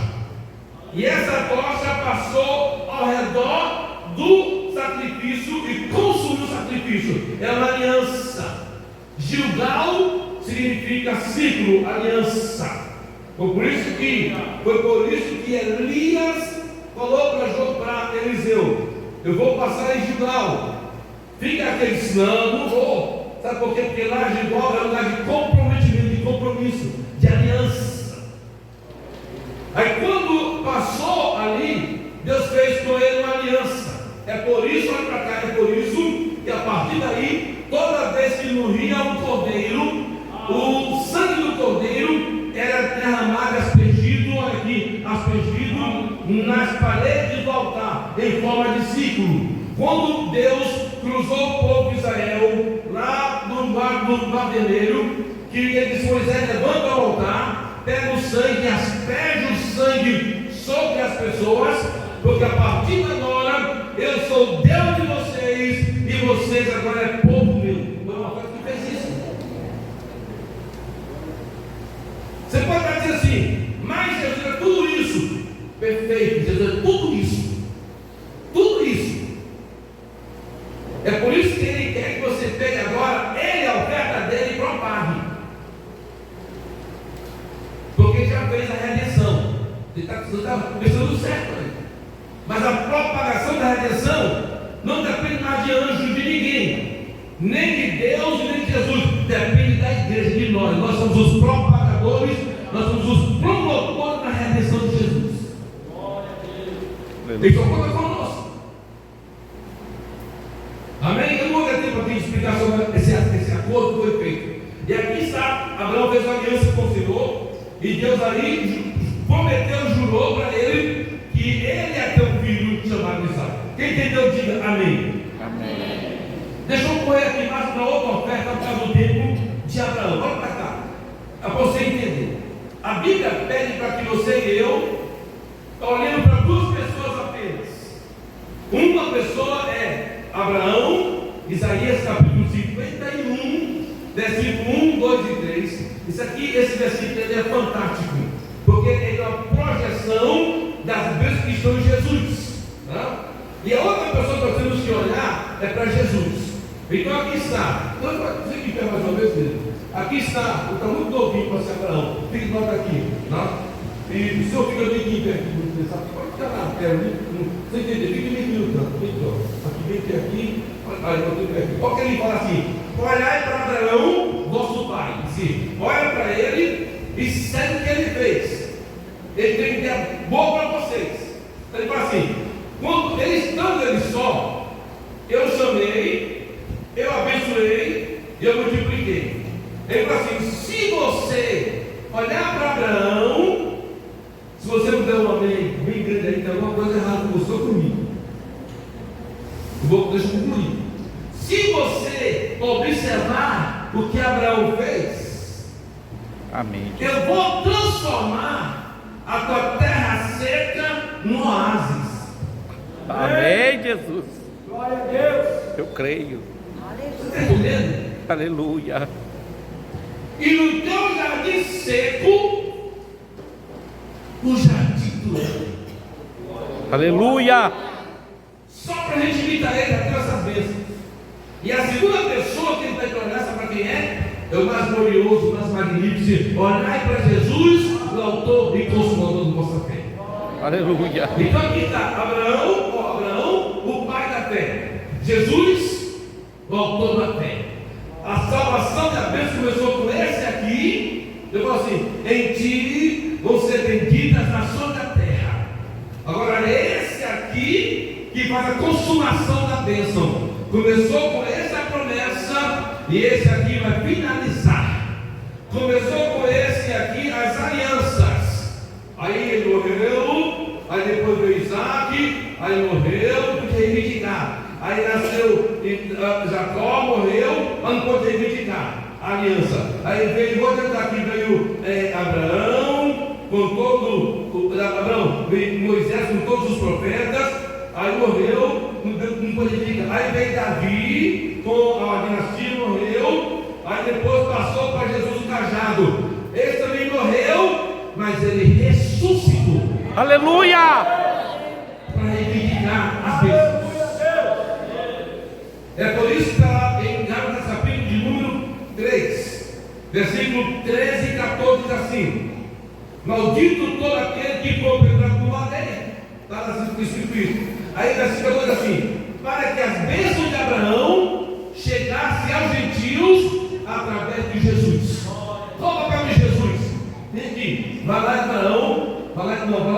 Speaker 2: e essa tocha passou ao redor do sacrifício e consumiu o sacrifício. É uma aliança. Gilgal significa ciclo, aliança. Foi por isso que Elias falou para Eliseu: eu vou passar em Gilgal, fica aquele sinal, não vou. Sabe por quê? Porque lá Gilgal é um lugar de comprometimento, de compromisso, de aliança. Aí quando passou ali, Deus fez com ele uma aliança. É por isso, olha para cá, é por isso que a partir daí, toda vez que morria um cordeiro, o sangue do cordeiro era derramado, aspergido, olha aqui, aspergido nas paredes do altar, em forma de círculo. Quando Deus cruzou o povo de Israel, lá no Mar Vermelho, que ele disse: Moisés, levanta o altar, pega o sangue e asperge o sangue sobre as pessoas, porque a partir de agora eu sou o Deus de vocês e vocês agora é povo meu. Foi uma coisa que fez isso. Você pode dizer assim: mas Jesus é tudo isso. Perfeito, Jesus é tudo isso. Tudo isso. É por isso que ele quer que você pegue agora ele, a oferta dele, e propague. Porque já fez a redenção. Ele está pensando certo aí. Mas a propagação da redenção não depende mais de anjos, de ninguém, nem de Deus e nem de Jesus. Depende da igreja, de nós. Nós somos os propagadores, nós somos os promotores da redenção de Jesus. Então conta conosco. Amém? Eu não vou ter tempo aqui de explicar sobre esse acordo que foi feito. E aqui está: Abraão fez uma aliança com o Senhor, e Deus ali prometeu, jurou para ele que ele ia ter um filho chamado Isaac. Quem entendeu, diga amém.
Speaker 3: Amém.
Speaker 2: Deixa eu correr aqui mais para outra oferta por causa do tempo de Abraão. Vamos para cá, para você entender. A Bíblia pede para que você e eu olhemos para duas pessoas apenas. Uma pessoa é Abraão, Isaías capítulo 51, versículo 1, 2 e 3. Esse versículo ele é fantástico, porque ele é uma projeção das bênçãos que estão em Jesus, tá? E a outra pessoa que nós temos que olhar é para Jesus. Então aqui está. Você que quer mais uma vez, filho? Aqui está. Está muito novinho para ser Abraão. Fique de volta aqui, tá? E o senhor fica bem aqui perto. Pode ficar na tela. Você entendeu? Fique bem aqui no canto. Aqui, bem aqui. Olha que ele fala assim: olhai para Abraão, vosso pai. Sim. Olha para ele e segue o que ele fez. Ele tem que ter boa para vocês. Ele fala assim: quando ele estando ele só, eu chamei, eu abençoei e eu multipliquei. Ele fala assim: se você olhar para Abraão, se você não der um amém bem grande aí, tem alguma coisa errada com você ou comigo. deixa eu concluir. Se você observar o que Abraão fez,
Speaker 3: Amém.
Speaker 2: eu vou transformar a tua terra seca num oásis.
Speaker 3: Amém, Jesus.
Speaker 1: Glória a Deus.
Speaker 3: Eu creio.
Speaker 2: Você está entendendo?
Speaker 3: Aleluia.
Speaker 2: E no teu jardim seco, o jardim do Éden.
Speaker 3: Aleluia.
Speaker 2: Só para a gente imitar ele, já tem essas bênçãos. E a segunda pessoa que ele vai tornar, sabe para quem é? É o mais glorioso, o mais magnífico. Olhai para Jesus, o autor e consumador da nossa fé.
Speaker 3: Aleluia.
Speaker 2: Então aqui está Abraão, o pai da fé. Jesus, o autor da fé. A salvação e a bênção começou com esse aqui. Eu falo assim: em ti vão ser benditas as nações da terra. Agora é esse aqui que faz a consumação da bênção. Começou com essa promessa e esse aqui vai finalizar. Começou com esse aqui as alianças. Aí ele morreu, aí depois veio Isaac, aí morreu, porque reivindicar. Aí nasceu Jacó, morreu, mas não pôde reivindicar a aliança. Aí veio outro daqui, veio Abraão, com Abraão, veio Moisés com todos os profetas. Aí morreu, não pôde reivindicar. Aí veio Davi, com a dinastia, morreu. Aí depois passou para Jesus o cajado. Esse também morreu, mas ele ressuscitou.
Speaker 3: Aleluia.
Speaker 2: Para reivindicar as bênçãos. É por isso que está em Gálatas capítulo de número 3, versículo 13 e 14, diz assim: maldito todo aquele que for penetrado por uma lei. Está escrito isso. Aí versículo 14 diz assim: para que as bênçãos de Abraão chegassem aos gentios através de Jesus. Qual o papel de Jesus? Vem aqui, vai lá Abraão, vai lá Abraão,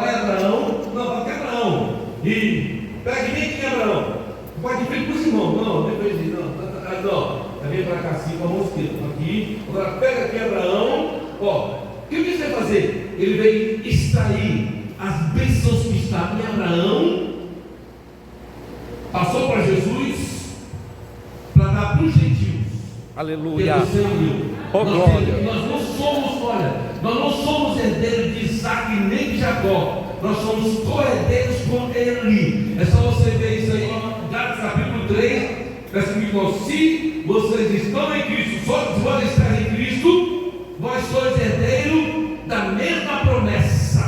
Speaker 2: e pega de mim aqui Abraão. Pode vir para os irmãos, não, depois de não, vem para cá assim, com a mão esquerda, aqui, agora pega aqui Abraão, ó, o que você vai fazer? Ele veio extrair as bênçãos que estavam em Abraão, passou para Jesus, para dar para os gentios.
Speaker 3: Aleluia.
Speaker 2: Oh,
Speaker 3: glória.
Speaker 2: Nós não somos herdeiros de Isaac nem de Jacó, nós somos co-herdeiros com ele. É só você ver isso aí, Gálatas capítulo 3, versículo 9. Se vocês estão em Cristo, só se vocês estão em Cristo, vós sois herdeiros da mesma promessa.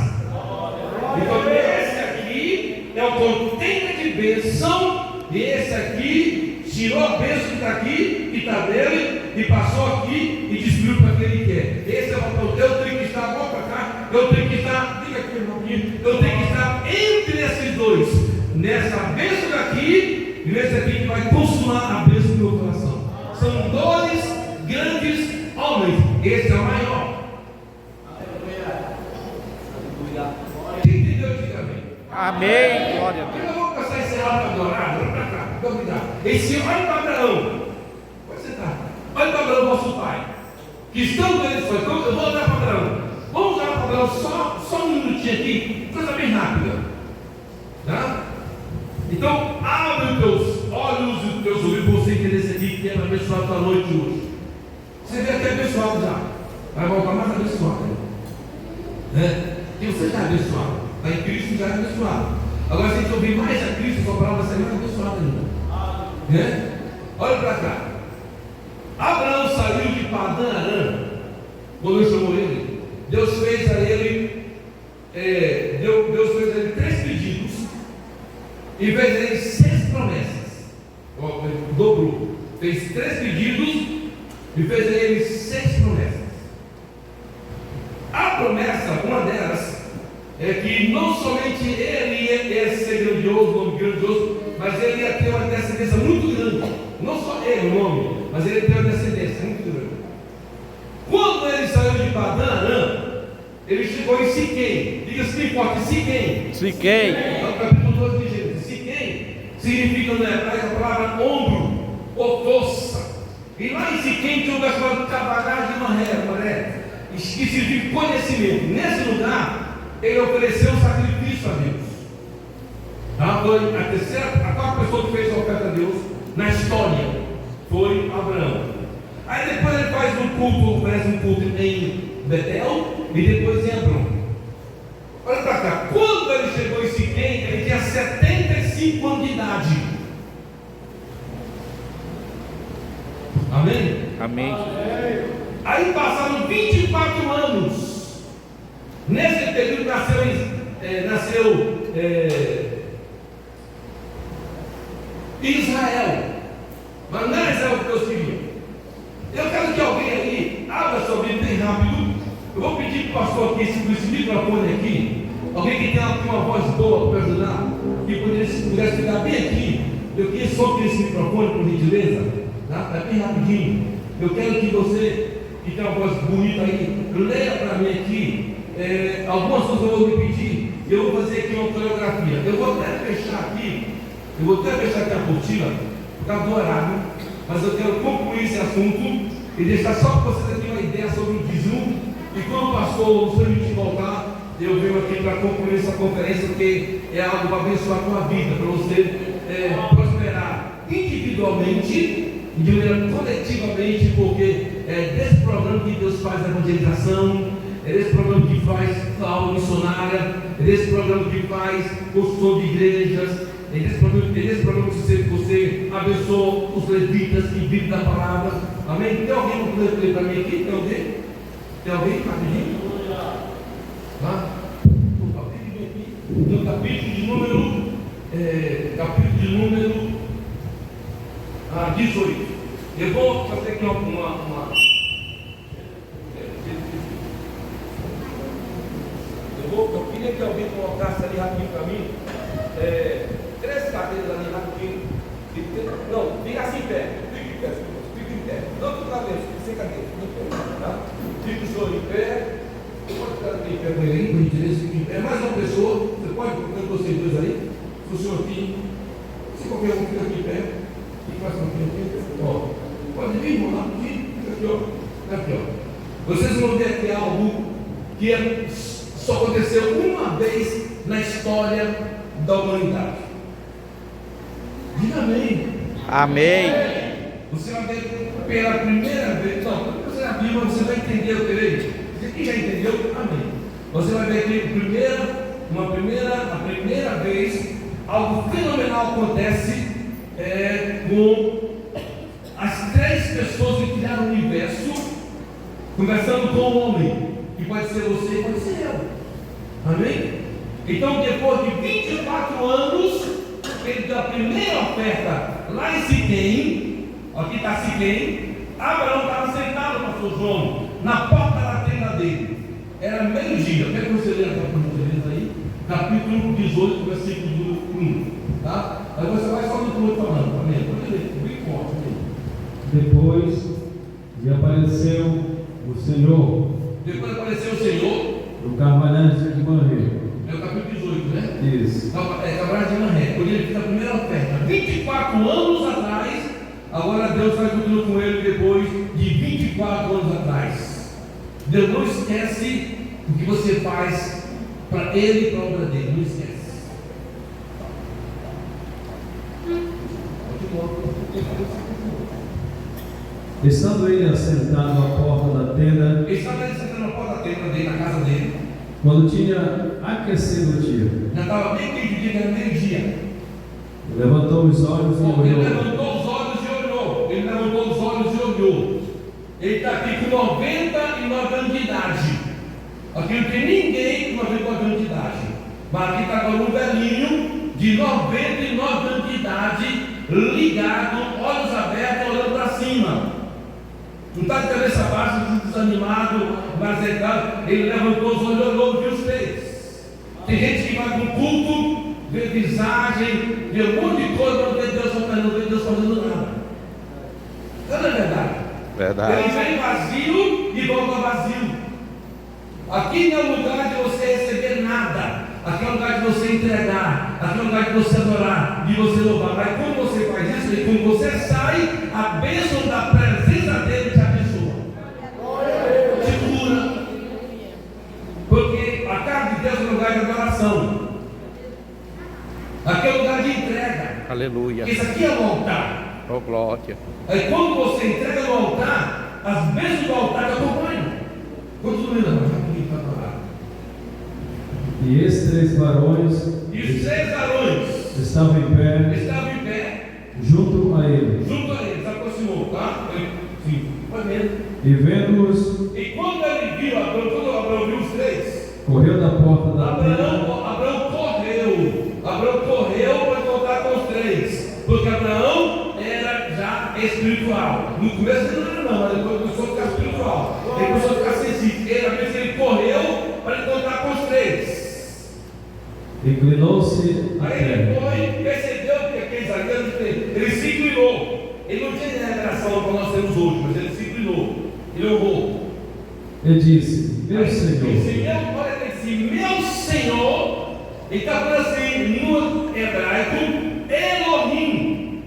Speaker 2: Então esse aqui é o container de bênção, e esse aqui tirou a bênção que está aqui, que está dele, e passou aqui e distribuiu para quem ele quer. Esse é o papel. Eu tenho que estar agora para cá, eu tenho que estar, diga aqui, irmão, eu tenho que estar entre esses dois, nessa bênção daqui e nesse aqui que vai consumar a bênção do meu coração. São dois grandes homens. Esse é o maior. Quem entendeu? Diga amém.
Speaker 3: Amém. Glória a Deus.
Speaker 2: Eu vou passar esse lado para adorar, olha para cá, muito obrigado. Esse olha para Abraão. Pode sentar. Olha para Abraão, nosso pai. Que estão com ele, então eu vou olhar para Abraão. Vamos olhar para Abraão só um minutinho aqui, coisa bem rápida. Tá? Então, abre os teus olhos e os teus ouvidos para você entender esse aqui que é para abençoar a tua noite hoje. Você vê que é abençoado já. Vai voltar mais abençoado. Né? E você já é abençoado. Está em Cristo, já é abençoado. Agora, se a gente ouvir mais a Cristo, a sua palavra vai ser mais abençoada ainda. Né? Olha para cá. Abraão saiu de Padã Arã. Quando Deus chamou ele, Deus fez a ele Deus fez a ele 3 pedidos e fez a ele 6 promessas. Dobrou. Fez 3 pedidos e fez a ele 6 promessas. A promessa, uma delas, é que não somente ele ia ser grandioso, nome grandioso, mas ele ia ter uma descendência muito grande. Não só ele, o nome, mas ele ia ter uma descendência muito grande. Quando ele saiu de Padã Arã, ele chegou em Siquém. Diga assim forte, Siquém.
Speaker 3: Siquém.
Speaker 2: É o capítulo 12 de Gênesis. Siquém significa no hebraico a palavra ombro ou força. E lá em Siquém tinha um lugar chamado Cabará de Maré, que significa conhecimento. Nesse lugar, ele ofereceu um sacrifício a Deus. Tá? a quarta pessoa que fez a oferta a Deus na história foi Abraão. Aí depois ele faz um culto, oferece um culto em Betel e depois em Hebron. Olha para cá, quando ele chegou em Siquém, ele tinha 75 anos de idade. Amém?
Speaker 3: Amém.
Speaker 2: Aí passaram 24 anos. Nesse período nasceu Israel. Mas não é Israel que Deus queria. Eu quero que alguém aí abra sua Bíblia bem rápido. Eu vou pedir para o pastor aqui, esse microfone aqui, alguém que tenha uma voz boa para ajudar, que pudesse ficar bem aqui. Eu queria só ter esse microfone, por gentileza, tá? É bem rapidinho. Eu quero que você, que tem uma voz bonita aí, leia para mim aqui algumas coisas que eu vou lhe pedir. Eu vou fazer aqui uma coreografia. Eu vou até fechar aqui a cortina, por causa do horário, mas eu quero concluir esse assunto e deixar só para vocês aqui uma ideia sobre o dízimo. E quando o pastor nos permitir voltar, eu venho aqui para concluir essa conferência, porque é algo para abençoar a tua vida, para você prosperar individualmente e de maneira coletivamente, porque é desse programa que Deus faz a evangelização, é desse programa que faz a aula missionária, é desse programa que faz construção de igrejas, é desse programa que você abençoa os levitas que vivem da palavra. Amém? Tem alguém para poder ler para mim aqui? Tem alguém? Tem alguém? Rapidinho? Tá? No capítulo de número 18. Eu vou fazer aqui eu queria que alguém colocasse ali rapidinho para mim 3 cadeiras ali rapidinho. Não, fica assim em pé. Fica em pé. Não fica cadeira, fica sem cadeira, fica em pé. Tá? Fica o senhor em pé. Pode ficar em pé com ele, por interesse, fica em pé. Mais uma pessoa, você pode colocar vocês dois aí. Se o senhor aqui, se qualquer um fica aqui em pé, e faz um pouquinho aqui. Ó, pode vir, vamos lá, fica aqui, ó. Aqui, ó. Vocês vão ver aqui algo que só aconteceu uma vez na história da humanidade. Diga amém.
Speaker 3: Amém.
Speaker 2: Você vai ver pela primeira vez. Não, quando você abrir, você vai entender, eu creio. Quem já entendeu? Amém. Você vai ver que a primeira vez algo fenomenal acontece com as 3 pessoas que criaram o universo, conversando com o homem, que pode ser você e pode ser eu. Amém? Então, depois de 24 anos, ele deu a primeira oferta lá em Siquém. Aqui está Siquém. Abraão estava sentado, pastor João, na porta da tenda dele. Era meio-dia. Quer que você leia aí? Capítulo 18, versículo 1. Tá? Aí você vai só no outro falando. Amém? Pode ler, bem forte.
Speaker 4: Depois lhe apareceu o Senhor.
Speaker 2: Depois apareceu o Senhor.
Speaker 4: No Carvalhante de Manré.
Speaker 2: É o capítulo 18, né?
Speaker 4: Isso.
Speaker 2: Carvalhante de Manré. Quando ele fez a primeira oferta, 24 anos atrás. Agora Deus vai continuar com ele depois de 24 anos atrás. Deus não esquece o que você faz para Ele e para a obra dele. Não esquece.
Speaker 4: Estando ele assentado à porta da tenda,
Speaker 2: dele, na casa dele,
Speaker 4: quando tinha aquecido o dia,
Speaker 2: já estava bem quente, era meio-dia.
Speaker 4: levantou os olhos e
Speaker 2: Ele
Speaker 4: olhou.
Speaker 2: levantou os olhos e olhou. Ele está aqui com 99 anos de idade. Aqui não tem ninguém com 99 anos de idade. Mas aqui está agora um velhinho de 99 anos de idade, ligado, olhos abertos, olhando para cima. Não está de cabeça baixa, desanimado, mas ele levantou os olhos e olhou, viu os três. Tem gente que vai para um culto, vê visagem, vê um monte de coisa, não vê Deus fazendo nada. Não é verdade?
Speaker 3: Verdade.
Speaker 2: Ele vem vazio e volta vazio. Aqui não é lugar de você receber nada. Aqui é o lugar de você entregar. Aqui é o lugar de você adorar, de você louvar. Mas quando você faz isso, e quando você sai, a bênção da presença dele te abençoa. Te cura. Porque a casa de Deus é um lugar de adoração. Aqui é o lugar de
Speaker 3: Aleluia.
Speaker 2: Isso aqui é um altar.
Speaker 3: Oh, glória.
Speaker 2: Aí quando você entrega no altar, as bênçãos do altar te acompanham. Continua lendo, rapidinho para falar.
Speaker 4: E esses 3 varões
Speaker 2: E os 3 varões
Speaker 4: estavam em pé
Speaker 2: estavam em pé,
Speaker 4: junto a ele.
Speaker 2: junto a ele, se aproximou, tá? Sim, foi mesmo.
Speaker 4: E vendo-os,
Speaker 2: E quando ele viu, quando Abraão viu os 3,
Speaker 4: correu da porta da tenda.
Speaker 2: Abraão correu para encontrar com os 3, porque Abraão era já espiritual. No começo ele não era não, mas depois começou a ficar espiritual. Ele começou a ficar sensível. Ele correu para encontrar com os 3.
Speaker 4: Inclinou-se a
Speaker 2: Aí ele
Speaker 4: terra.
Speaker 2: foi, percebeu que aqueles aliados, ele se inclinou. Ele não tinha revelação como nós temos hoje, mas ele se inclinou. Ele honrou.
Speaker 4: E disse: Meu Senhor.
Speaker 2: Ele disse: Meu Senhor. Ele está falando assim, no hebraico, Elohim.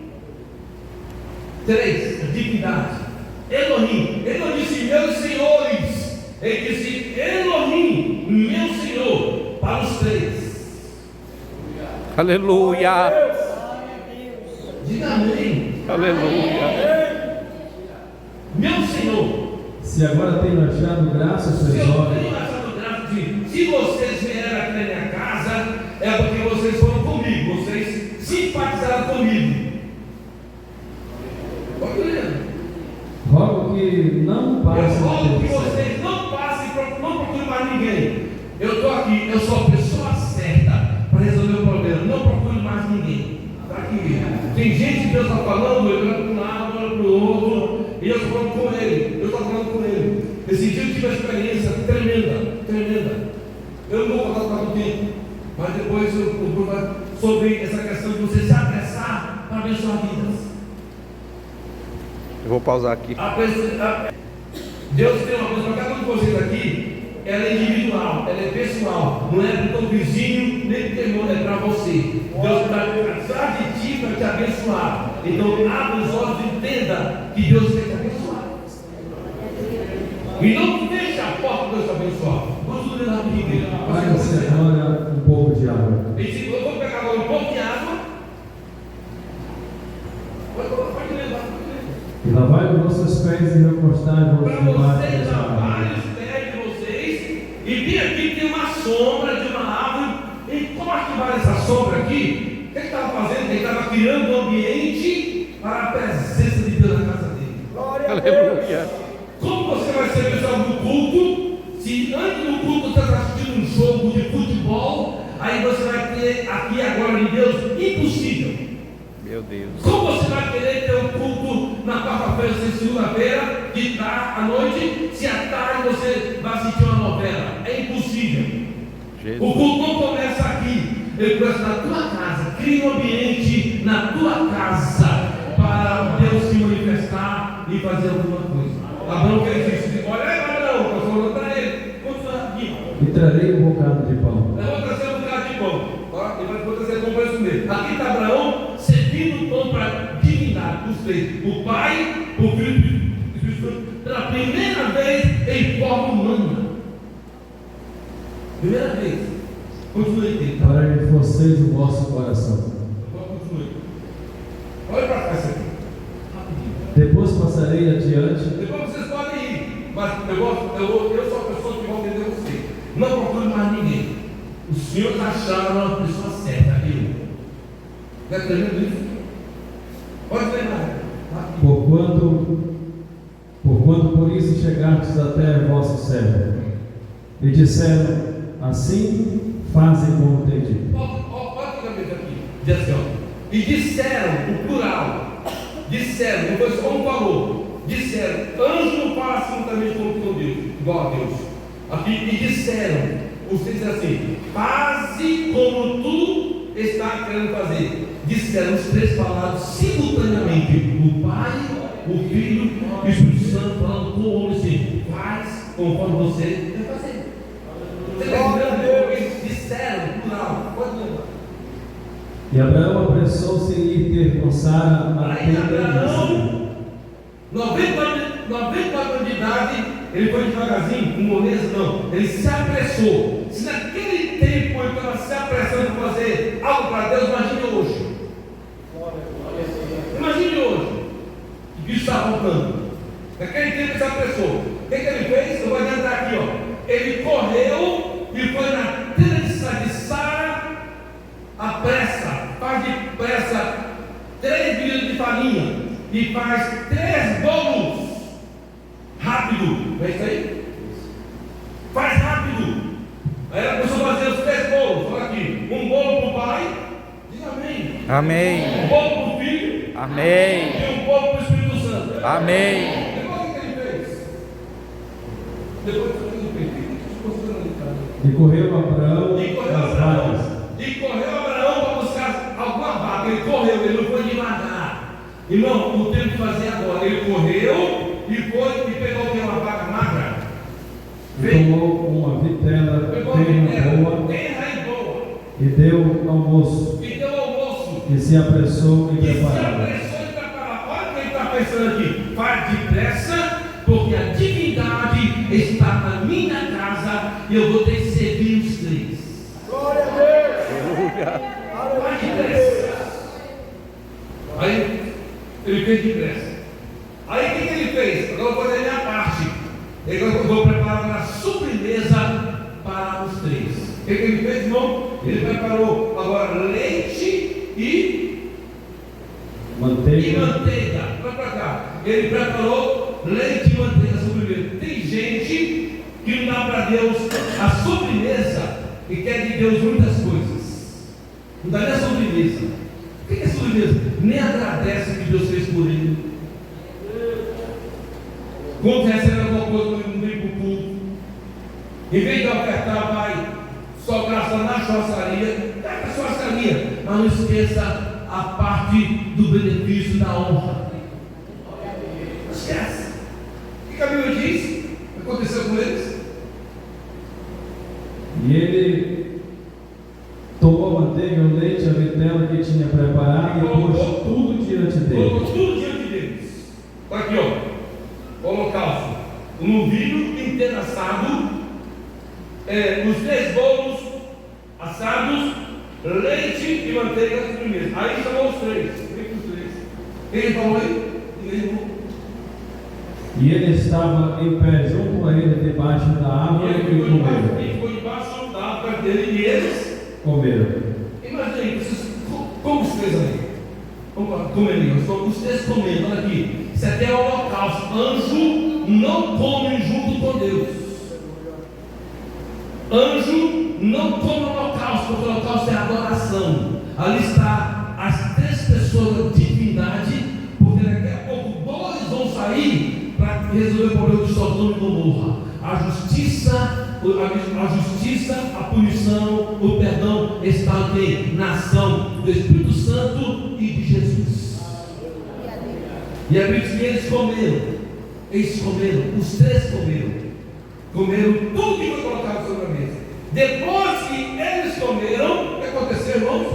Speaker 2: 3, divindade. Elohim. Ele não disse meus senhores. Ele disse Elohim, meu Senhor, para os 3.
Speaker 3: Aleluia.
Speaker 2: Diga amém.
Speaker 3: Aleluia.
Speaker 2: Meu Senhor.
Speaker 4: Se agora tenho achado graça aos
Speaker 2: Se
Speaker 4: seus
Speaker 2: eu
Speaker 4: olhos,
Speaker 2: tenho achado graça, se vocês vieram aqui na minha casa, é porque vocês foram comigo, vocês simpatizaram comigo. Pode ler.
Speaker 4: rogo que não
Speaker 2: Eu
Speaker 4: passe
Speaker 2: rogo que
Speaker 4: por você.
Speaker 2: vocês não passem, não procurem mais ninguém. Eu estou aqui, eu sou a pessoa certa para resolver o problema. Não procure mais ninguém. Está aqui. Tem gente que Deus está falando, eu olho para um lado, olho para o outro, e eu estou falando com ele. Eu estou falando com ele. Esse dia eu tive uma experiência tremenda, tremenda. Eu não vou falar para o tempo, mas depois eu vou falar sobre essa questão de você se apressar para abençoar vidas.
Speaker 3: Eu vou pausar aqui.
Speaker 2: Deus tem uma coisa para cada um de vocês aqui, ela é individual, ela é pessoal, não é para o teu vizinho, nem para o teu irmão, é para você. Deus está atrás de ti para te abençoar. Então abre os olhos e entenda que Deus quer te abençoar. E não feche a porta para Deus te abençoar. Vamos ler rapidinho.
Speaker 4: Paga-se agora um pouco de água.
Speaker 2: Eu vou pegar agora um pouco de água. Pode levar.
Speaker 4: E lavai os vossos pés e recostai-vos
Speaker 2: Para
Speaker 4: debaixo
Speaker 2: vocês
Speaker 4: desta
Speaker 2: lavarem
Speaker 4: árvore.
Speaker 2: os pés de vocês, e bem aqui tem uma sombra de uma árvore. E como ativar essa sombra aqui? O que ele estava fazendo? Ele estava criando um ambiente para a presença de Deus na casa dele.
Speaker 3: Aleluia.
Speaker 2: Como você vai ser abençoado no culto? Se antes do culto você está assistindo um jogo de futebol, aí você vai ter aqui agora de Deus impossível.
Speaker 3: Meu Deus.
Speaker 2: Como você vai querer ter um culto na quarta-feira, segunda-feira, de tarde, à noite, se à tarde você vai assistir uma novela? É impossível. O
Speaker 3: Jesus.
Speaker 2: culto não começa aqui, ele começa na tua casa. Cria um ambiente na tua casa para Deus se manifestar e fazer alguma coisa. Abraão que ele disse: olha aí, Abraão, eu estou falando para ele. Continua aqui.
Speaker 4: E trarei um bocado de pão.
Speaker 2: Eu vou trazer um bocado de pão. Ó, ele vai trazer pão para isso mesmo. Aqui está Abraão servindo o pão para a divindade dos 3. O Pai, o Filho e o Espírito Santo. Pela primeira vez em forma humana. Primeira vez. Continue aqui.
Speaker 4: Para que vocês o vosso coração.
Speaker 2: Continue. Olha para cá isso aqui. Rapidinho.
Speaker 4: Depois passarei adiante.
Speaker 2: Depois vocês podem ir. Mas eu sou a pessoa que vai entender você. Não procure mais ninguém. Os senhores acharam a pessoa certa. Eu. Não é tremendo isso? Pode lembrar.
Speaker 4: Porquanto por isso chegastes até vosso servo. E disseram: assim fazem como tem dito.
Speaker 2: Pode ficar aqui. Diz assim, ó. E disseram, o plural. Disseram, não foi só um falou. Disseram, anjo não fala assim também como Deus, igual a Deus. Aqui, e disseram, você diz assim: faze como tu está querendo fazer. Disseram os 3 falados simultaneamente: o Pai, o Filho e o Espírito Santo, falando com o homem assim: faz conforme você quer fazer. Você está entendendo? Eles disseram, plural, pode lembrar.
Speaker 4: E Abraão apressou-se em ir ter com Sara a
Speaker 2: Aí
Speaker 4: tenda de
Speaker 2: Abraão, 90 anos de idade, ele foi devagarzinho, com moleza, não. Ele se apressou. Se naquele tempo ele estava se apressando para fazer algo para Deus, imagine hoje. que está voltando. Naquele tempo ele se apressou. O que ele fez? Eu vou adiantar aqui, ó. Ele correu e foi na tenda de Sara à pressa, faz depressa 3 milhas de farinha e faz 3 bolos. Rápido, não é isso aí? Faz rápido. Aí ela começou a fazer os 3 bolos. Olha aqui, um bolo para o pai, diz amém.
Speaker 3: Amém.
Speaker 2: Um bolo para o filho,
Speaker 3: Amém.
Speaker 2: e um bolo para o Espírito Santo.
Speaker 3: Amém.
Speaker 2: Depois o que ele fez? Depois o que ele fez?
Speaker 4: E correu Abraão às vacas.
Speaker 2: E correu Abraão para buscar alguma vaca. Ele correu, ele não foi devagar. Irmão, não tem o que fazer agora. Ele correu e foi e pegou o que? Uma vaca magra.
Speaker 4: E tomou uma vitela
Speaker 2: terra e boa.
Speaker 4: e deu ao moço.
Speaker 2: E deu ao moço.
Speaker 4: E se apressou em preparar.
Speaker 2: Olha o que ele está pensando aqui. Faz depressa, porque a divindade está na minha casa e eu vou ter que servir os 3.
Speaker 5: Glória a Deus.
Speaker 2: Faz depressa. Aí ele fez depressa. Aí o que ele fez? Agora eu vou fazer a minha parte. Eu vou preparar uma sobremesa para os 3. O que ele fez, irmão? Ele preparou agora leite e manteiga. Vai para cá. Ele preparou leite e manteiga sobremesa. Tem gente que não dá para Deus a sobremesa e quer de Deus muitas coisas. Não dá nem a sobremesa. O que é sobremesa? Nem agradece o que Deus fez por ele. Quando recebe alguma coisa, não vem para o culto. Em vez de ofertar, vai só gasta na churrascaria. Gasta na churrascaria, mas não esqueça a parte do benefício da honra. Não esquece. O que a Bíblia diz? O que aconteceu com eles?
Speaker 4: E ele tomou a manteiga, o leite, a vitela que tinha preparado e pôs tudo diante dele.
Speaker 2: Colocou tudo diante deles. Olha aqui, ó. Holocausto, um novilho inteiro assado, os 3 bolos assados, leite e manteiga sobremesa. Aí chamou os 3. Quem falou aí?
Speaker 4: E ele estava em pé junto a ele debaixo da árvore e comeram.
Speaker 2: Ele ficou debaixo da árvore dele e eles
Speaker 4: Comeram.
Speaker 2: Imagina aí, como os 3 ali? Como ele? Os 3 comendo, olha aqui. Isso até é o holocausto. Anjo não come junto com Deus. Anjo não come holocausto, porque o holocausto é adoração. Ali está as 3 pessoas da divindade, porque daqui a pouco 2 vão sair para resolver o problema de Sodoma e Gomorra. A justiça, a punição, o perdão está aqui na ação do Espírito Santo e de Jesus. E a Bíblia diz que eles comeram, os 3 comeram tudo que foi colocado sobre a mesa. Depois que eles comeram, o que aconteceu, irmãos?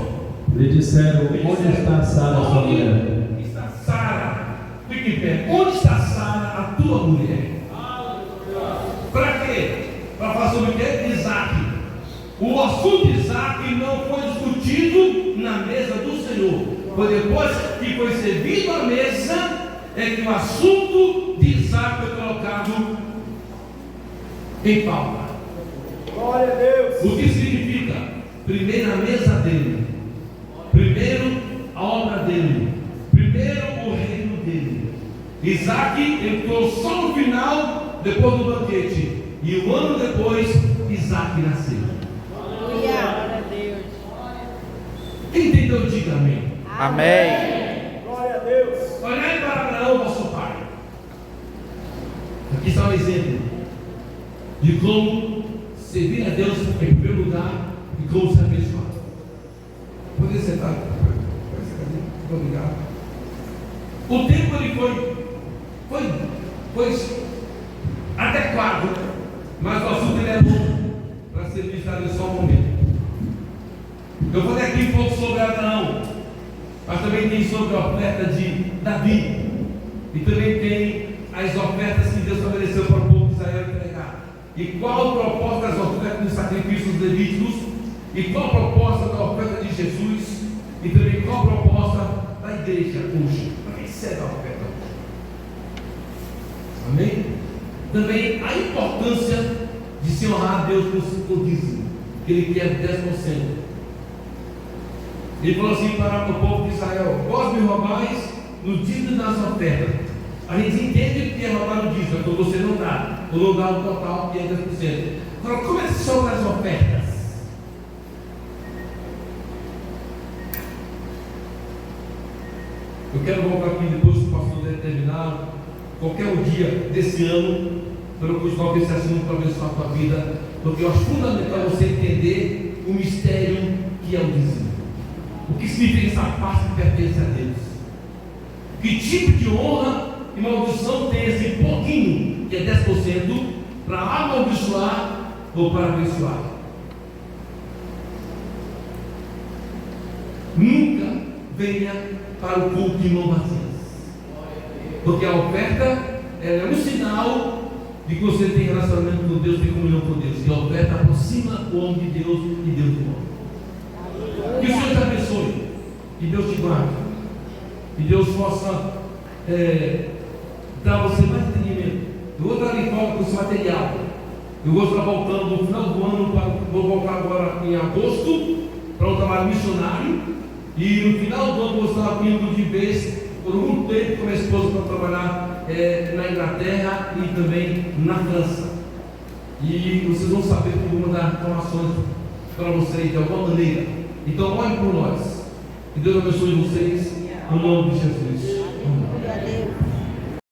Speaker 4: Lhe disseram: onde está Sara, sua mulher?
Speaker 2: Onde está Sara? Fique em pé. Onde está Sara, a tua mulher? Para quê? Para falar sobre o quê? Isaac. O assunto de Isaac não foi discutido na mesa do Senhor. Foi depois que foi servido a mesa é que o assunto de Isaac foi colocado em pauta.
Speaker 5: Glória a Deus.
Speaker 2: O que significa? Primeiro a mesa dele, primeiro a obra dele, primeiro o reino dele. Isaac entrou só no final, depois do banquete, e um ano depois Isaac nasceu.
Speaker 6: Glória a Deus.
Speaker 2: Quem entendeu, diga amém.
Speaker 3: Amém.
Speaker 5: Glória a Deus.
Speaker 2: Olhai para Abraão, vosso pai. Aqui está um exemplo de como servir a Deus em primeiro lugar e como ser abençoado. Poder sentar. Obrigado. O tempo ele foi adequado, mas o assunto ele é longo para ser ministrado em só um momento. Eu vou falar aqui um pouco sobre Abraão, mas também tem sobre a oferta de Davi, e também tem as ofertas que Deus estabeleceu para o povo de Israel entregar. E qual o propósito das ofertas dos sacrifícios levíticos, e qual a proposta da oferta de Jesus, e também qual a proposta da igreja hoje. Para quem serve a oferta hoje? Amém? Também a importância de se honrar a Deus com o dízimo, que Ele quer 10%. Ele falou assim para o povo de Israel: vós me roubais no dízimo das ofertas. A gente entende que é roubar o dízimo, então você não dá, ou não dá o total, que é 10%. Agora, como é que são as ofertas? Eu quero voltar aqui depois que o pastor determinar, qualquer dia desse ano, para eu continuar com esse assunto para abençoar a tua vida, porque eu acho fundamental você entender o mistério que é o dízimo. O que significa essa parte que pertence a Deus? Que tipo de honra e maldição tem esse pouquinho, que é 10%, para amaldiçoar ou para abençoar? Nunca venha para o culto de mãos vazias, porque a oferta é um sinal de que você tem relacionamento com Deus, tem comunhão com Deus, e a oferta aproxima o homem de Deus e Deus do homem. Que o Senhor te abençoe, que Deus te guarde, que Deus possa dar a você mais entendimento. Eu vou estar ali fora com esse material. Eu vou estar voltando no final do ano, vou voltar agora em agosto para um trabalho missionário. E no final do ano eu estava vindo de vez por um tempo com a minha esposa para trabalhar na Inglaterra e também na França. E vocês vão saber que eu vou mandar informações para vocês de alguma maneira. Então olhem por nós. Que Deus abençoe vocês no nome de Jesus.